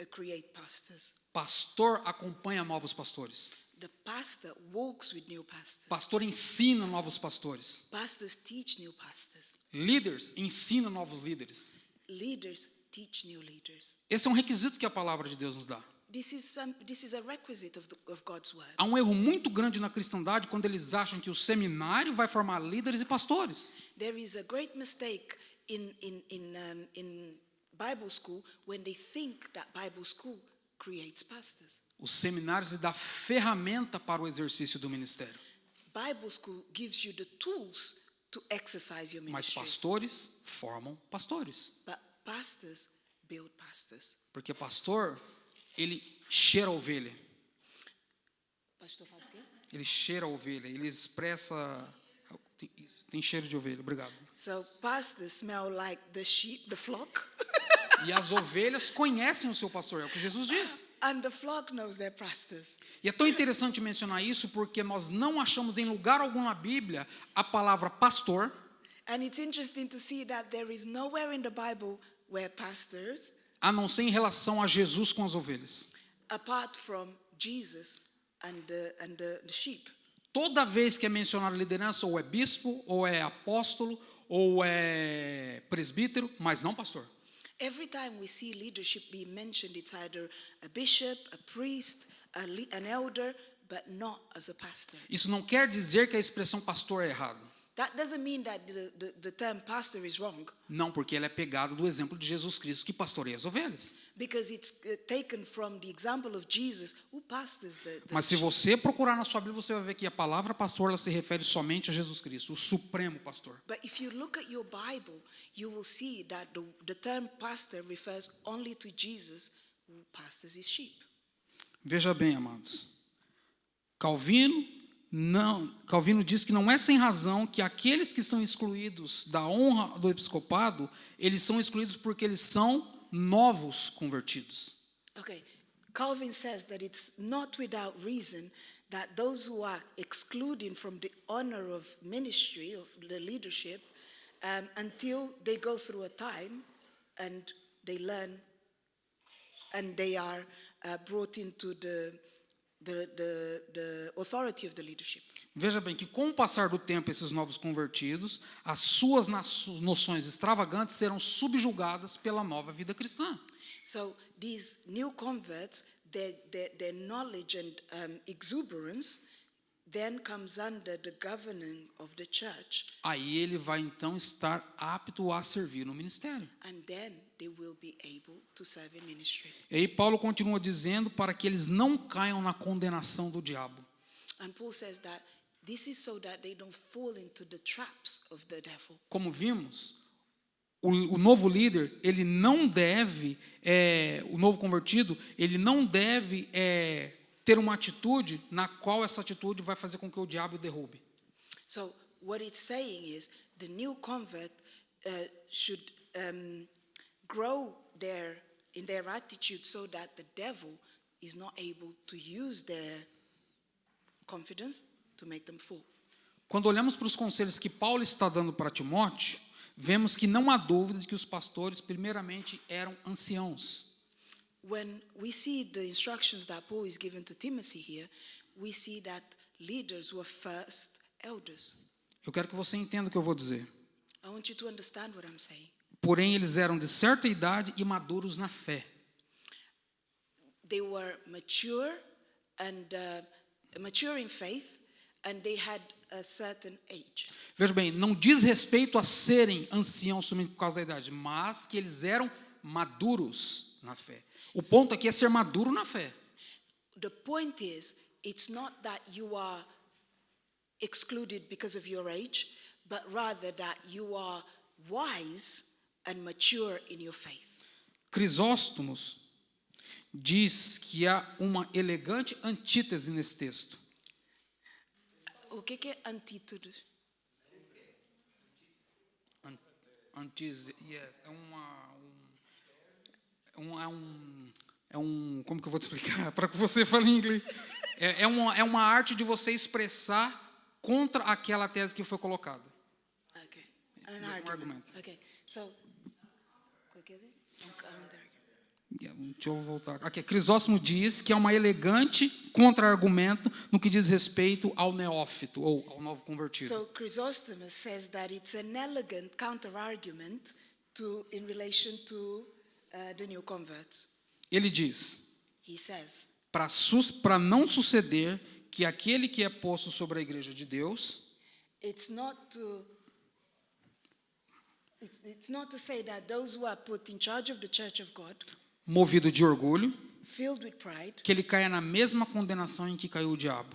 A: create pastors.
B: Pastor acompanha novos pastores.
A: The pastor walks with new pastors.
B: Pastor ensina novos pastores.
A: Pastors teach new pastors.
B: Líderes ensinam novos líderes.
A: Leaders teach new leaders.
B: Esse é um requisito que a palavra de Deus nos dá.
A: This is a requisite of God's word.
B: Há um erro muito grande na cristandade quando eles acham que o seminário vai formar líderes e pastores.
A: There is a great mistake in Bible school when they think that Bible school creates pastors.
B: O seminário lhe dá ferramenta para o exercício do ministério.
A: Bible school gives you the tools to exercise your
B: Mas
A: ministry.
B: pastores formam pastores.
A: But pastors build pastors.
B: Porque pastor, ele cheira a ovelha.
A: Pastor faz o quê?
B: Ele cheira a ovelha, ele expressa... Tem cheiro de ovelha, obrigado.
A: So pastors smell like the sheep, the flock.
B: E as ovelhas conhecem o seu pastor, é o que Jesus diz.
A: And the flock knows their pastors.
B: E é tão interessante mencionar isso porque nós não achamos em lugar algum na Bíblia a palavra pastor.
A: And it's interesting to see that there is nowhere in the Bible where pastors,
B: A não ser em relação a Jesus com as ovelhas.
A: apart from Jesus and the sheep.
B: Toda vez que é mencionada liderança, ou é bispo, ou é apóstolo, ou é presbítero, mas não pastor.
A: Every time we see leadership be mentioned, it's either a bishop, a priest, an elder, but not as a pastor.
B: Isso não quer dizer que a expressão pastor é errada.
A: That doesn't mean that the term pastor is wrong,
B: Não, porque ele é pegado do exemplo de Jesus Cristo que pastoreia as ovelhas.
A: because it's taken from the example of Jesus who pastors the
B: Mas se
A: sheep.
B: você procurar na sua Bíblia, você vai ver que a palavra pastor ela se refere somente a Jesus Cristo, o supremo pastor.
A: But if you look at your Bible, you will see that the term pastor refers only to Jesus who pastors his sheep.
B: Veja bem, amados. Calvino diz que não é sem razão que aqueles que são excluídos da honra do episcopado, eles são excluídos porque eles são novos convertidos.
A: Okay, Calvin says that it's not without reason that those who are excluded from the honor of ministry, of the leadership, until they go through a time and they learn and they are brought into the authority of the leadership.
B: Veja bem que com o passar do tempo, esses novos convertidos, as suas noções extravagantes serão subjugadas pela nova vida cristã.
A: So these new converts, their knowledge and exuberance then comes under the governing of the church,
B: Aí ele vai então estar apto a servir no ministério.
A: and then they will be able to serve in ministry.
B: E aí Paulo continua dizendo para que eles não caiam na condenação do diabo.
A: And Paul says that this is so that they don't fall into the traps of the devil.
B: Como vimos, o novo líder, ele não deve, o novo convertido, ele não deve ter uma atitude na qual essa atitude vai fazer com que o diabo o derrube.
A: So what it's saying is the new convert should grow in their attitude so that the devil is not able to use their confidence to make them fall.
B: Quando olhamos para os conselhos que Paulo está dando para Timóteo, vemos que não há dúvida de que os pastores primeiramente eram anciãos.
A: When we see the instructions that Paul is giving to Timothy here, we see that leaders were first elders.
B: Eu quero que você entenda o que eu vou dizer.
A: I want you to understand what I'm saying.
B: Porém, eles eram de certa idade e maduros na fé.
A: They were mature and mature in faith, and they had a certain age.
B: Veja bem, não diz respeito a serem anciãos somente por causa da idade, mas que eles eram maduros na fé. O ponto aqui é ser maduro na fé.
A: The point is, it's not that you are excluded because of your age, but rather that you are wise and mature in your faith.
B: Crisóstomos diz que há uma elegante antítese nesse texto.
A: O que é antídoto?
B: Antítese, yes, como que eu vou te explicar? Para que você fale em inglês. É uma arte de você expressar contra aquela tese que foi colocada.
A: Okay. An argument. Okay. So, qual que é? Counter-argument.
B: Deixa eu voltar. Aqui, Crisóstomo diz que é uma elegante contra-argumento no que diz respeito ao neófito ou ao novo convertido.
A: So Chrysostom says that it's an elegant counter-argument in relation to the new converts.
B: Ele diz,
A: He says,
B: para não suceder que aquele que é posto sobre a igreja de Deus,
A: it's not to say that those who are put in charge of the church of God,
B: movido de orgulho,
A: filled with pride,
B: que ele caia na mesma condenação em que caiu o diabo.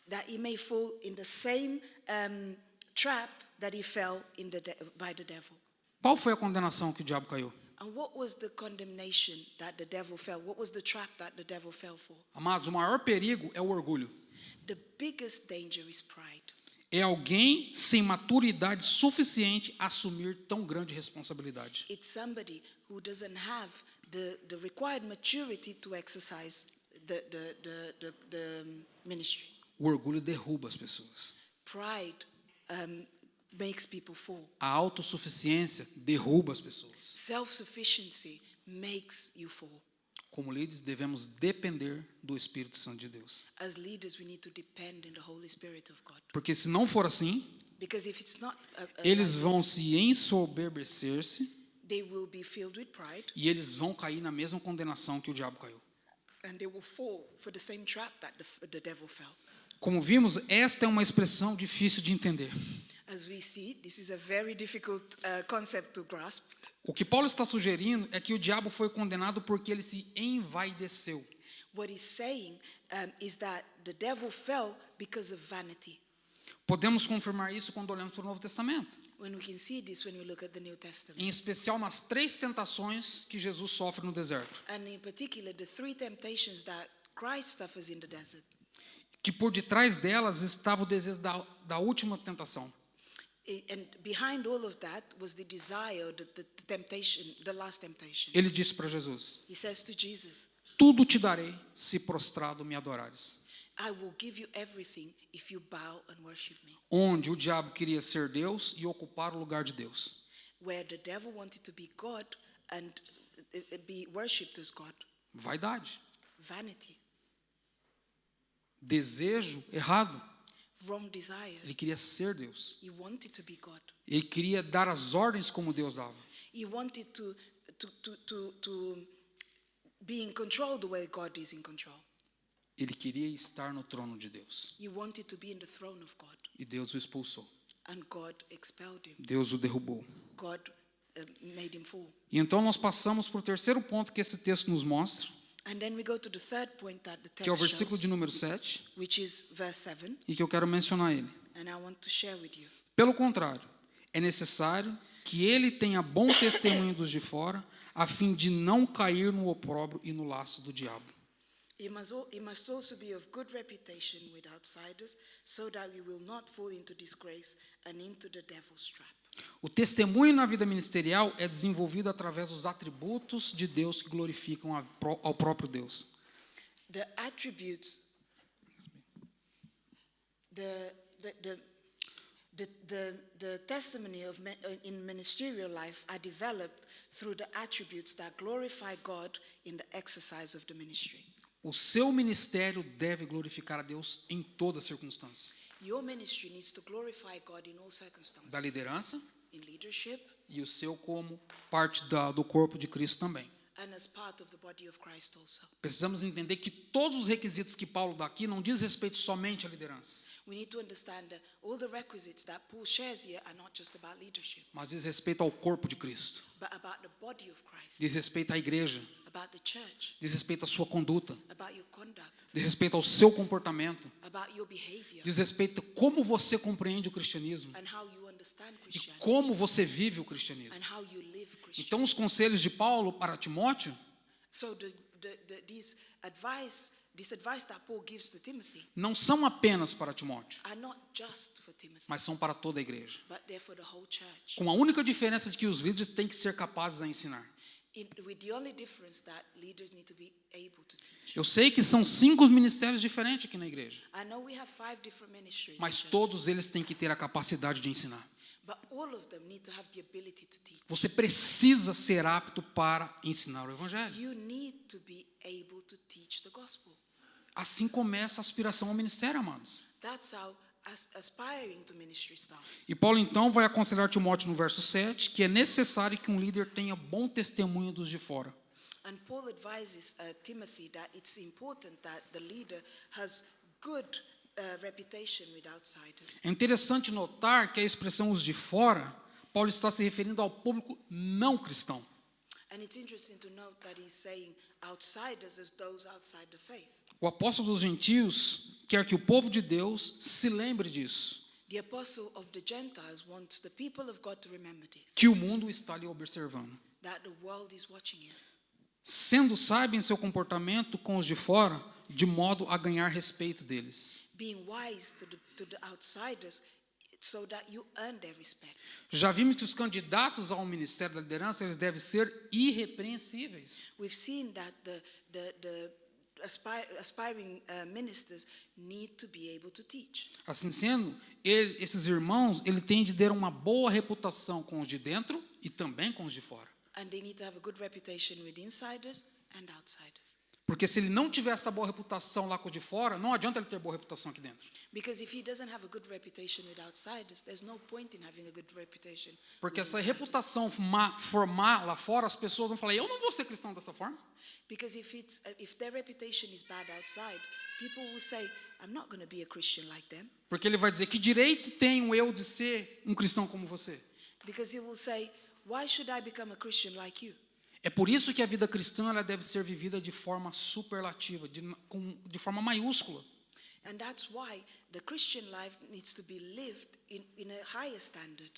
A: that he may fall in the same trap that he fell in by the devil.
B: Qual foi a condenação que o diabo caiu?
A: And what was the condemnation that the devil fell? What was the trap that the devil fell for?
B: Amados, o maior perigo é o orgulho.
A: The biggest danger is pride.
B: É alguém sem maturidade suficiente a assumir tão grande responsabilidade.
A: It's somebody who doesn't have the required maturity to exercise the ministry.
B: O orgulho derruba as pessoas.
A: Pride makes people fall.
B: A autossuficiência derruba as pessoas.
A: Self-sufficiency makes you fall.
B: Como líderes, devemos depender do Espírito Santo de Deus.
A: As leaders, we need to depend on the Holy Spirit of God.
B: Porque se não for assim,
A: Because if it's not,
B: eles vão se ensoberbecer-se
A: they will be filled with pride,
B: e eles vão cair na mesma condenação que o diabo caiu.
A: and they will fall for the same trap that the devil fell.
B: Como vimos, esta é uma expressão difícil de entender.
A: As we see, this is a very difficult concept to grasp.
B: O que Paulo está sugerindo é que o diabo foi condenado porque ele se envaideceu.
A: What he's saying is that the devil fell because of vanity.
B: Podemos confirmar isso quando olhamos para o Novo Testamento.
A: When we can see this when we look at the New Testament.
B: Em especial nas 3 tentações que Jesus sofre no deserto.
A: And in particular, the 3 temptations that Christ suffers in the desert.
B: Que por detrás delas estava o desejo da última tentação.
A: And behind all of that was the desire, the temptation, the last temptation.
B: Ele disse para Jesus:
A: He says to Jesus,
B: tudo te darei se prostrado me adorares.
A: I will give you everything if you bow and worship me.
B: Onde o diabo queria ser Deus e ocupar o lugar de Deus.
A: Where the devil wanted to be God and be worshipped as God.
B: Vaidade.
A: Vanity.
B: Desejo errado.
A: Wrong desire.
B: Ele queria ser Deus.
A: He wanted to be God.
B: Ele queria dar as ordens como Deus dava.
A: He wanted to be in control the way God is in control.
B: Ele queria estar no trono de Deus.
A: He wanted to be in the throne of God.
B: E Deus o expulsou.
A: And God expelled him.
B: Deus o derrubou.
A: God made him fall.
B: E então nós passamos para o terceiro ponto que esse texto nos mostra,
A: And then we go to the third point that the
B: que é o
A: text
B: versículo
A: shows,
B: de número 7,
A: which is verse 7,
B: e que eu quero mencionar ele.
A: and I want to share with you.
B: Pelo contrário, é necessário que ele tenha bom testemunho dos de fora, a fim de não cair no opróbrio e no laço do diabo.
A: He must also be of good reputation with outsiders, so that we will not fall into disgrace and into the devil's trap.
B: O testemunho na vida ministerial é desenvolvido através dos atributos de Deus que glorificam ao próprio Deus.
A: The attributes, the testimony in ministerial life are developed through the attributes that glorify God in the exercise of the ministry.
B: O seu ministério deve glorificar a Deus em toda circunstância.
A: Your ministry needs to glorify God in all
B: da
A: circumstances.
B: liderança
A: In leadership
B: e o seu como parte do corpo de Cristo também.
A: and as part of the body of Christ also.
B: Precisamos entender que todos os requisitos que Paulo dá aqui não diz respeito somente à liderança,
A: We need to understand that all the requisites that Paul shares here are not just about leadership,
B: mas diz respeito ao corpo de Cristo,
A: but about the body of Christ,
B: diz respeito à igreja,
A: about the church,
B: diz respeito à sua conduta,
A: about your conduct,
B: diz respeito ao seu comportamento,
A: about your behavior,
B: diz respeito a como você compreende o cristianismo
A: and how you understand
B: e
A: Christianity,
B: como você vive o cristianismo.
A: and how you live Christianity.
B: Então, os conselhos de Paulo para Timóteo
A: So this advice that Paul gives to Timothy
B: não são apenas para Timóteo,
A: are not just for Timothy,
B: mas são para toda a igreja,
A: but they're for the whole church.
B: com a única diferença de que os líderes têm que ser capazes a ensinar.
A: With the only difference that leaders need to be able to teach.
B: Eu sei que são 5 ministérios diferentes aqui na igreja,
A: I know we have 5 different ministries, in
B: mas
A: church,
B: todos eles têm que ter a capacidade de ensinar.
A: but all of them need to have the ability to teach.
B: Você precisa ser apto para ensinar o evangelho.
A: You need to be able to teach the gospel.
B: Assim começa a aspiração ao ministério, amados.
A: That's how aspiring to ministry starts.
B: E Paulo então vai aconselhar Timóteo no verso 7 que é necessário que um líder tenha bom testemunho dos de fora.
A: And Paul advises Timothy that it's important that the leader has good reputation with outsiders.
B: É interessante notar que a expressão os de fora, Paulo está se referindo ao público não cristão.
A: And it's interesting to note that he's saying outsiders as those outside the faith.
B: O apóstolo dos gentios quer que o povo de Deus se lembre disso,
A: The apostle of the Gentiles wants the people of God to remember this,
B: que o mundo está ali observando.
A: that the world is watching you.
B: Sendo sábio em seu comportamento com os de fora, de modo a ganhar respeito deles.
A: Being wise to the outsiders so that you earn their respect.
B: Já vimos que os candidatos ao ministério da liderança, eles devem ser irrepreensíveis.
A: We've seen that the aspiring ministers need to be able to teach.
B: Assim sendo, esses irmãos, ele tem de ter uma boa reputação com os de dentro e também com os de fora.
A: And they need to have a good reputation with insiders and outsiders.
B: Porque se ele não tiver essa boa reputação lá com os de fora, não adianta ele ter boa reputação aqui dentro.
A: Because if he doesn't have a good reputation with outsiders, there's no point in having a good reputation.
B: Porque
A: with
B: essa
A: insiders.
B: reputação formar lá fora, as pessoas vão falar, eu não vou ser cristão dessa forma.
A: Because if their reputation is bad outside, people will say, I'm not going to be a Christian like them.
B: Porque ele vai dizer, que direito tenho eu de ser um cristão como você?
A: Because he will say, why should I become a Christian like you?
B: É por isso que a vida cristã ela deve ser vivida de forma superlativa, de forma maiúscula.
A: And that's why the Christian life needs to be lived in a higher standard.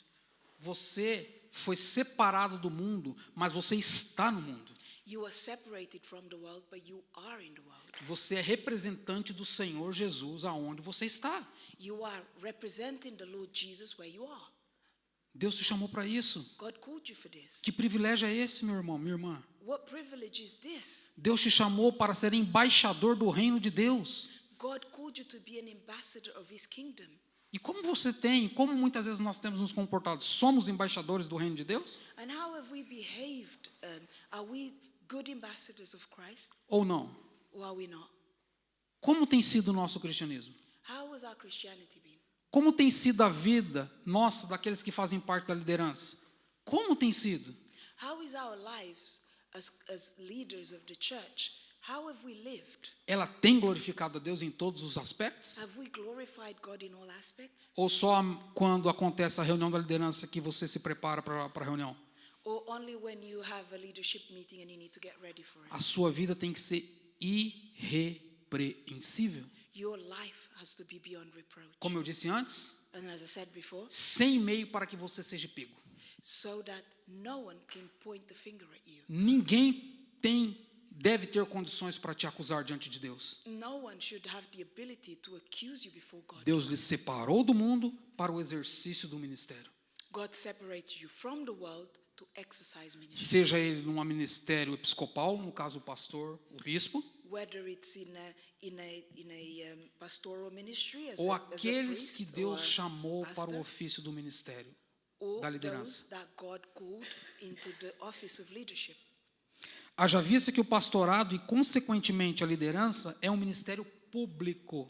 B: Você foi separado do mundo, mas você está no mundo.
A: You are separated from the world, but you are in the world.
B: Você é representante do Senhor Jesus aonde você está.
A: You are representing the Lord Jesus where you are.
B: Deus te chamou para isso.
A: God called you for this.
B: Que privilégio é esse, meu irmão, minha irmã?
A: What privilege is this?
B: Deus te chamou para ser embaixador do reino de Deus.
A: God called you to be an ambassador of His kingdom.
B: E como muitas vezes nós temos nos comportado? Somos embaixadores do reino de Deus?
A: And how have we behaved? Are we good ambassadors of Christ,
B: Ou não?
A: or are we not?
B: Como tem sido o nosso cristianismo?
A: How has our Christianity been?
B: Como tem sido a vida nossa, daqueles que fazem parte da liderança? Como tem sido?
A: How is our lives as leaders of the church? How have we lived?
B: Ela tem glorificado a Deus em todos os aspectos?
A: Have we glorified God in all aspects?
B: Ou só quando acontece a reunião da liderança que você se prepara para a reunião?
A: Or only when you have a leadership meeting and you need to get ready for it?
B: A sua vida tem que ser irrepreensível.
A: Your life has to be beyond reproach.
B: Como eu disse antes,
A: And as I said before,
B: sem meio para que você seja pego.
A: so that no one can point the finger at you.
B: Ninguém deve ter condições para te acusar diante de Deus.
A: No one should have the ability to accuse you before God.
B: Deus lhe separou do mundo para o exercício do ministério.
A: God separates you from the world to exercise ministry.
B: Seja ele num ministério episcopal, no caso o pastor, o bispo,
A: Whether it's in a pastoral ministry as
B: ou
A: a
B: aqueles que
A: priest
B: Deus
A: or
B: chamou para o
A: pastor,
B: ofício do ministério,
A: or
B: da
A: those
B: liderança.
A: that God called into the office of leadership.
B: Haja vista que o pastorado e, consequentemente, a liderança é um ministério público,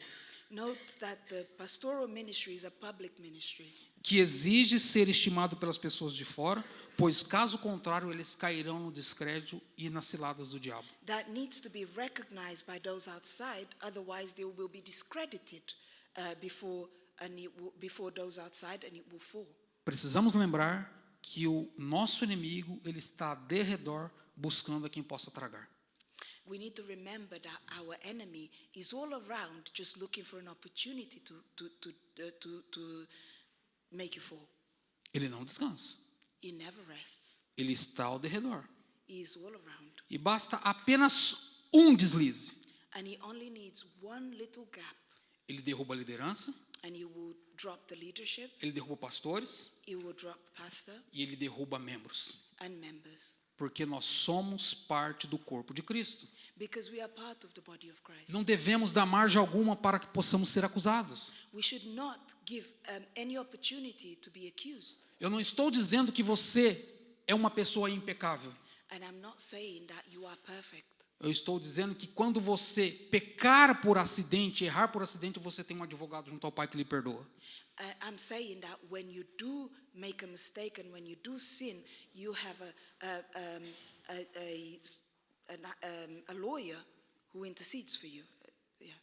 A: Note that the pastoral ministry is a public ministry.
B: que exige ser estimado pelas pessoas de fora, pois caso contrário eles cairão no descrédito e nas ciladas do diabo.
A: That needs to be recognized by those outside, otherwise they will be discredited before those outside, and it will fall.
B: Precisamos lembrar que o nosso inimigo ele está de redor buscando a quem possa tragar.
A: We need to remember that our enemy is all around, just looking for an opportunity to make you fall.
B: Ele não descansa.
A: He never rests.
B: Ele está ao derredor.
A: He is all around.
B: E basta apenas um deslize.
A: And he only needs one little gap,
B: Ele derruba a liderança,
A: and he will drop the leadership,
B: ele derruba pastores
A: he will drop the pastor
B: e ele derruba membros.
A: and members.
B: Porque nós somos parte do corpo de Cristo.
A: Because we are part of the body of Christ.
B: Não devemos dar margem alguma para que possamos ser acusados.
A: We should not give any opportunity to be accused.
B: Eu não estou dizendo que você é uma pessoa impecável.
A: And I'm not saying that you are perfect.
B: Eu estou dizendo que quando você pecar por acidente, errar por acidente, você tem um advogado junto ao Pai que lhe perdoa.
A: I'm saying that when you do make a mistake and when you do sin, you have a lawyer who intercedes for you. Yeah.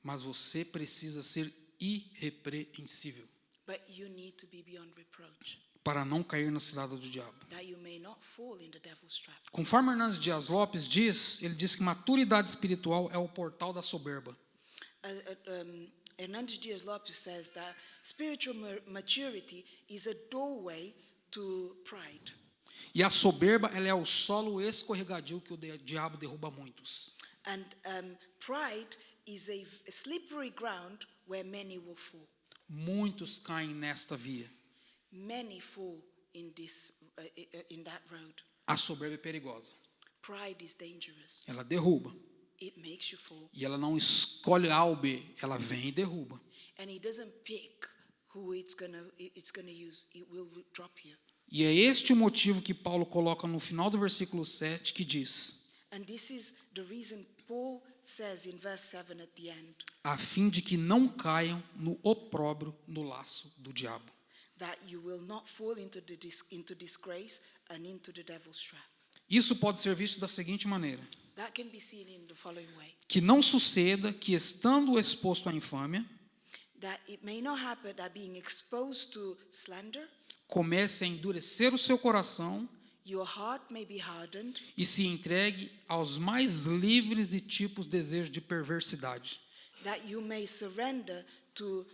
B: Mas você precisa ser irrepreensível
A: But you need to be beyond reproach,
B: para não cair na cilada do diabo.
A: that you may not fall in the devil's trap.
B: Conforme Hernandes Dias Lopes diz, ele diz que maturidade espiritual é o portal da soberba.
A: Hernandes Dias Lopes says that spiritual maturity is a doorway to pride.
B: E a soberba, ela é o solo escorregadio que o diabo derruba muitos.
A: And pride is a slippery ground where many will fall.
B: Muitos caem nesta via.
A: Many fall in that road.
B: A soberba é perigosa.
A: Pride is dangerous.
B: Ela derruba.
A: It makes you fall.
B: E ela não escolhe A ou B, ela vem e derruba.
A: And it doesn't pick who it's gonna use. It will drop you.
B: E é este o motivo que Paulo coloca no final do versículo 7, que diz:
A: And this is the reason Paul says in verse 7 at the end,
B: a fim de que não caiam no opróbrio, no laço do diabo.
A: that you will not fall into disgrace and into the devil's trap.
B: Isso pode ser visto da seguinte maneira:
A: That can be seen in the following way.
B: que não suceda que, estando exposto à infâmia,
A: That it may not happen that being exposed to slander,
B: comece a endurecer o seu coração
A: your heart may be hardened,
B: e se entregue aos mais livres e tipos desejos de perversidade.
A: that you may surrender to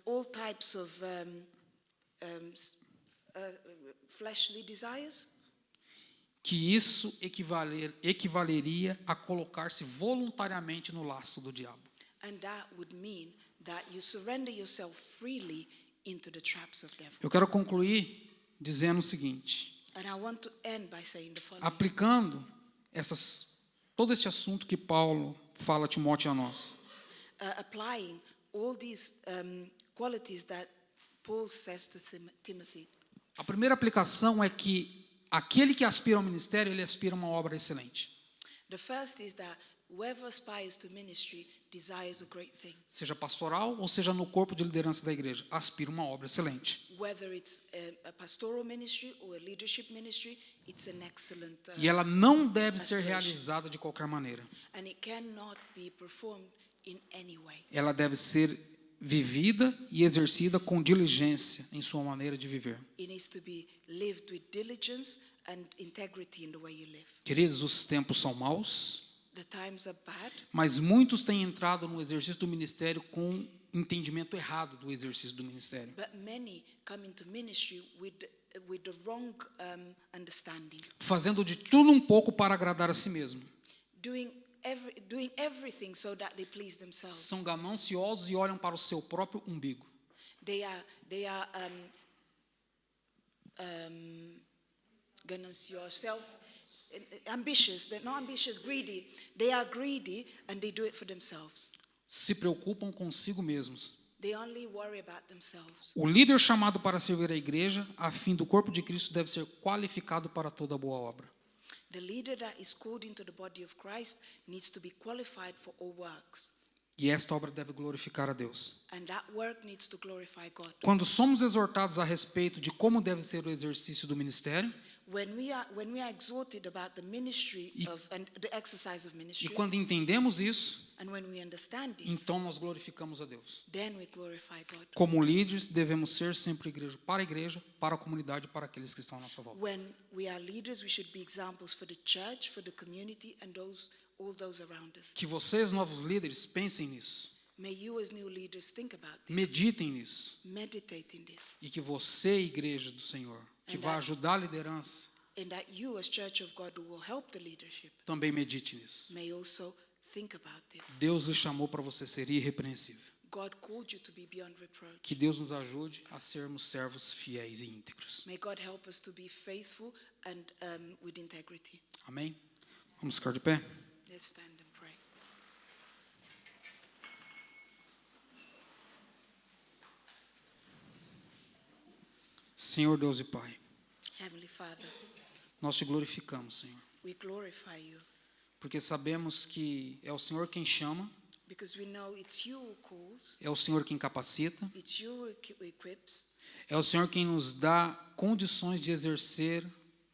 A: all types of fleshly desires,
B: Que isso equivaleria a colocar-se voluntariamente no laço do diabo.
A: and that would mean that you surrender yourself freely into the traps of devil.
B: Eu quero concluir dizendo o seguinte:
A: And I want to end by saying the following.
B: aplicando todo esse assunto que Paulo fala a Timóteo e a nós.
A: Applying all these qualities that Paul says to Timothy.
B: A primeira aplicação é que aquele que aspira ao ministério, ele aspira a uma obra excelente.
A: The first is that whoever aspires to ministry desires a great thing.
B: Seja pastoral ou seja no corpo de liderança da igreja, aspira uma obra excelente.
A: Whether it's a pastoral ministry or a leadership ministry, it's an excellent
B: E ela não deve ser realizada de qualquer maneira.
A: and it cannot be performed in any way.
B: Ela deve ser vivida e exercida com diligência em sua maneira de viver.
A: It needs to be lived with diligence and integrity in the way you live.
B: Queridos, os tempos são maus,
A: The times are bad,
B: mas muitos têm entrado no exercício do ministério com entendimento errado do exercício do ministério.
A: but many come into ministry with the wrong understanding,
B: Fazendo de tudo um pouco para agradar a si mesmo.
A: doing everything so that they please themselves.
B: São gananciosos e olham para o seu próprio umbigo.
A: They are ganancioso, ambitious. They're not ambitious, greedy. They are greedy and they do it for themselves.
B: Se preocupam consigo mesmos.
A: They only worry about themselves.
B: O líder chamado para servir a igreja, a fim do corpo de Cristo, deve ser qualificado para toda boa obra.
A: The leader that is called into the body of Christ needs to be qualified for all works.
B: E esta obra deve glorificar a Deus.
A: And that work needs to glorify God.
B: Quando somos exortados a respeito de como deve ser o exercício do ministério,
A: When we are exhorted about the ministry and the exercise of
B: e
A: ministry,
B: quando entendemos isso,
A: and when we understand this,
B: então nós glorificamos a Deus.
A: then we glorify God.
B: Como líderes, devemos ser sempre igreja, para a comunidade, para aqueles que estão à nossa volta.
A: When we are leaders, we should be examples for the church, for the community, and all those around us.
B: Que vocês, novos líderes, pensem nisso,
A: May you as new leaders think about this,
B: meditem nisso,
A: meditate in this,
B: e que você, igreja do Senhor, que vai ajudar a liderança,
A: and that you as church of God who will help the leadership
B: também medite nisso.
A: may also think about this.
B: Deus lhe chamou para você ser irrepreensível.
A: God called you to be beyond reproach.
B: Que Deus nos ajude a sermos servos fiéis e íntegros.
A: May God help us to be faithful and with integrity.
B: Amém? Vamos ficar de pé?
A: Let's stand and pray.
B: Senhor Deus e Pai,
A: Heavenly Father,
B: nós te glorificamos, Senhor,
A: we glorify you
B: porque sabemos que é o Senhor quem chama,
A: because we know it's you who calls,
B: é o Senhor quem capacita,
A: it's you who equips,
B: é o Senhor quem nos dá condições de exercer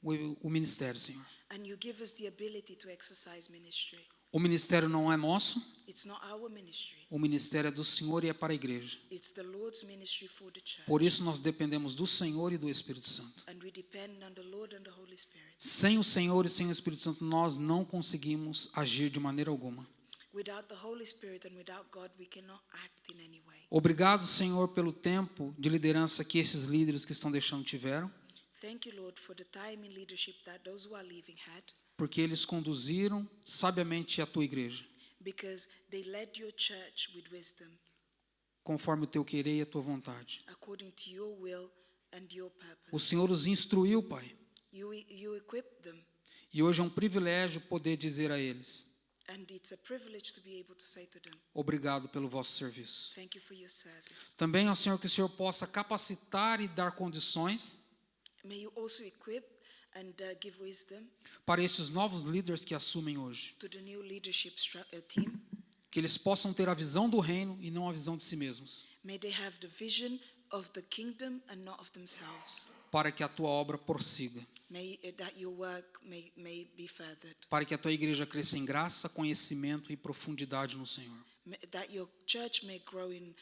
B: o ministério, Senhor.
A: and you give us the ability to exercise ministry.
B: O ministério não é nosso,
A: It's not our ministry.
B: o ministério é do Senhor e é para a igreja.
A: It's the Lord's ministry for the church.
B: Por isso nós dependemos do Senhor e do Espírito Santo.
A: And we depend on the Lord and the Holy Spirit.
B: Sem o Senhor e sem o Espírito Santo, nós não conseguimos agir de maneira alguma.
A: Without the Holy Spirit and without God, we cannot act in any way.
B: Obrigado, Senhor, pelo tempo de liderança que esses líderes que estão deixando tiveram,
A: Thank you, Lord, for the time in leadership that those who are leaving had,
B: porque eles conduziram sabiamente a tua igreja,
A: because they led your church with wisdom,
B: conforme o teu querer e a tua vontade.
A: according to your will and your purpose.
B: O Senhor os instruiu, Pai,
A: You equipped them,
B: e hoje é um privilégio poder dizer a eles:
A: and it's a privilege to be able to say to them,
B: obrigado pelo vosso serviço.
A: thank you for your service.
B: Também, ó Senhor, que o Senhor possa capacitar e dar condições
A: May you also equip and give wisdom
B: para esses novos líderes que assumem hoje,
A: to the new leadership team.
B: que eles possam ter a visão do reino e não a visão de si mesmos,
A: May they have the vision of the kingdom and not of themselves.
B: para que a tua obra prossiga,
A: May that your work may be furthered.
B: para que a tua igreja cresça em graça, conhecimento e profundidade no Senhor,
A: That your church may grow in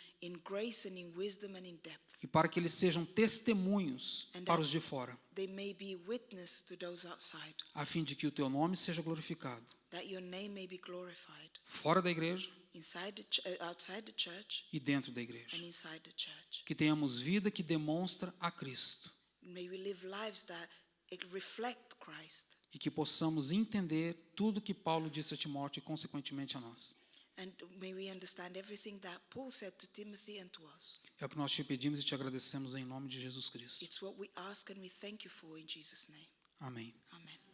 A: grace and in wisdom and in depth.
B: e para que eles sejam testemunhos para os de fora,
A: They may be witness to those outside.
B: a fim de que o teu nome seja glorificado,
A: That your name may be glorified
B: fora da igreja
A: outside the church
B: e dentro da igreja.
A: and inside the church.
B: Que tenhamos vida que demonstra a Cristo
A: May we live lives that reflect Christ.
B: e que possamos entender tudo que Paulo disse a Timóteo e, consequentemente, a nós.
A: And may we understand everything that Paul said to Timothy and to us.
B: É o que nós te pedimos e te agradecemos em nome de Jesus Cristo.
A: It's what we ask and we thank you for in Jesus' name.
B: Amém.
A: Amen.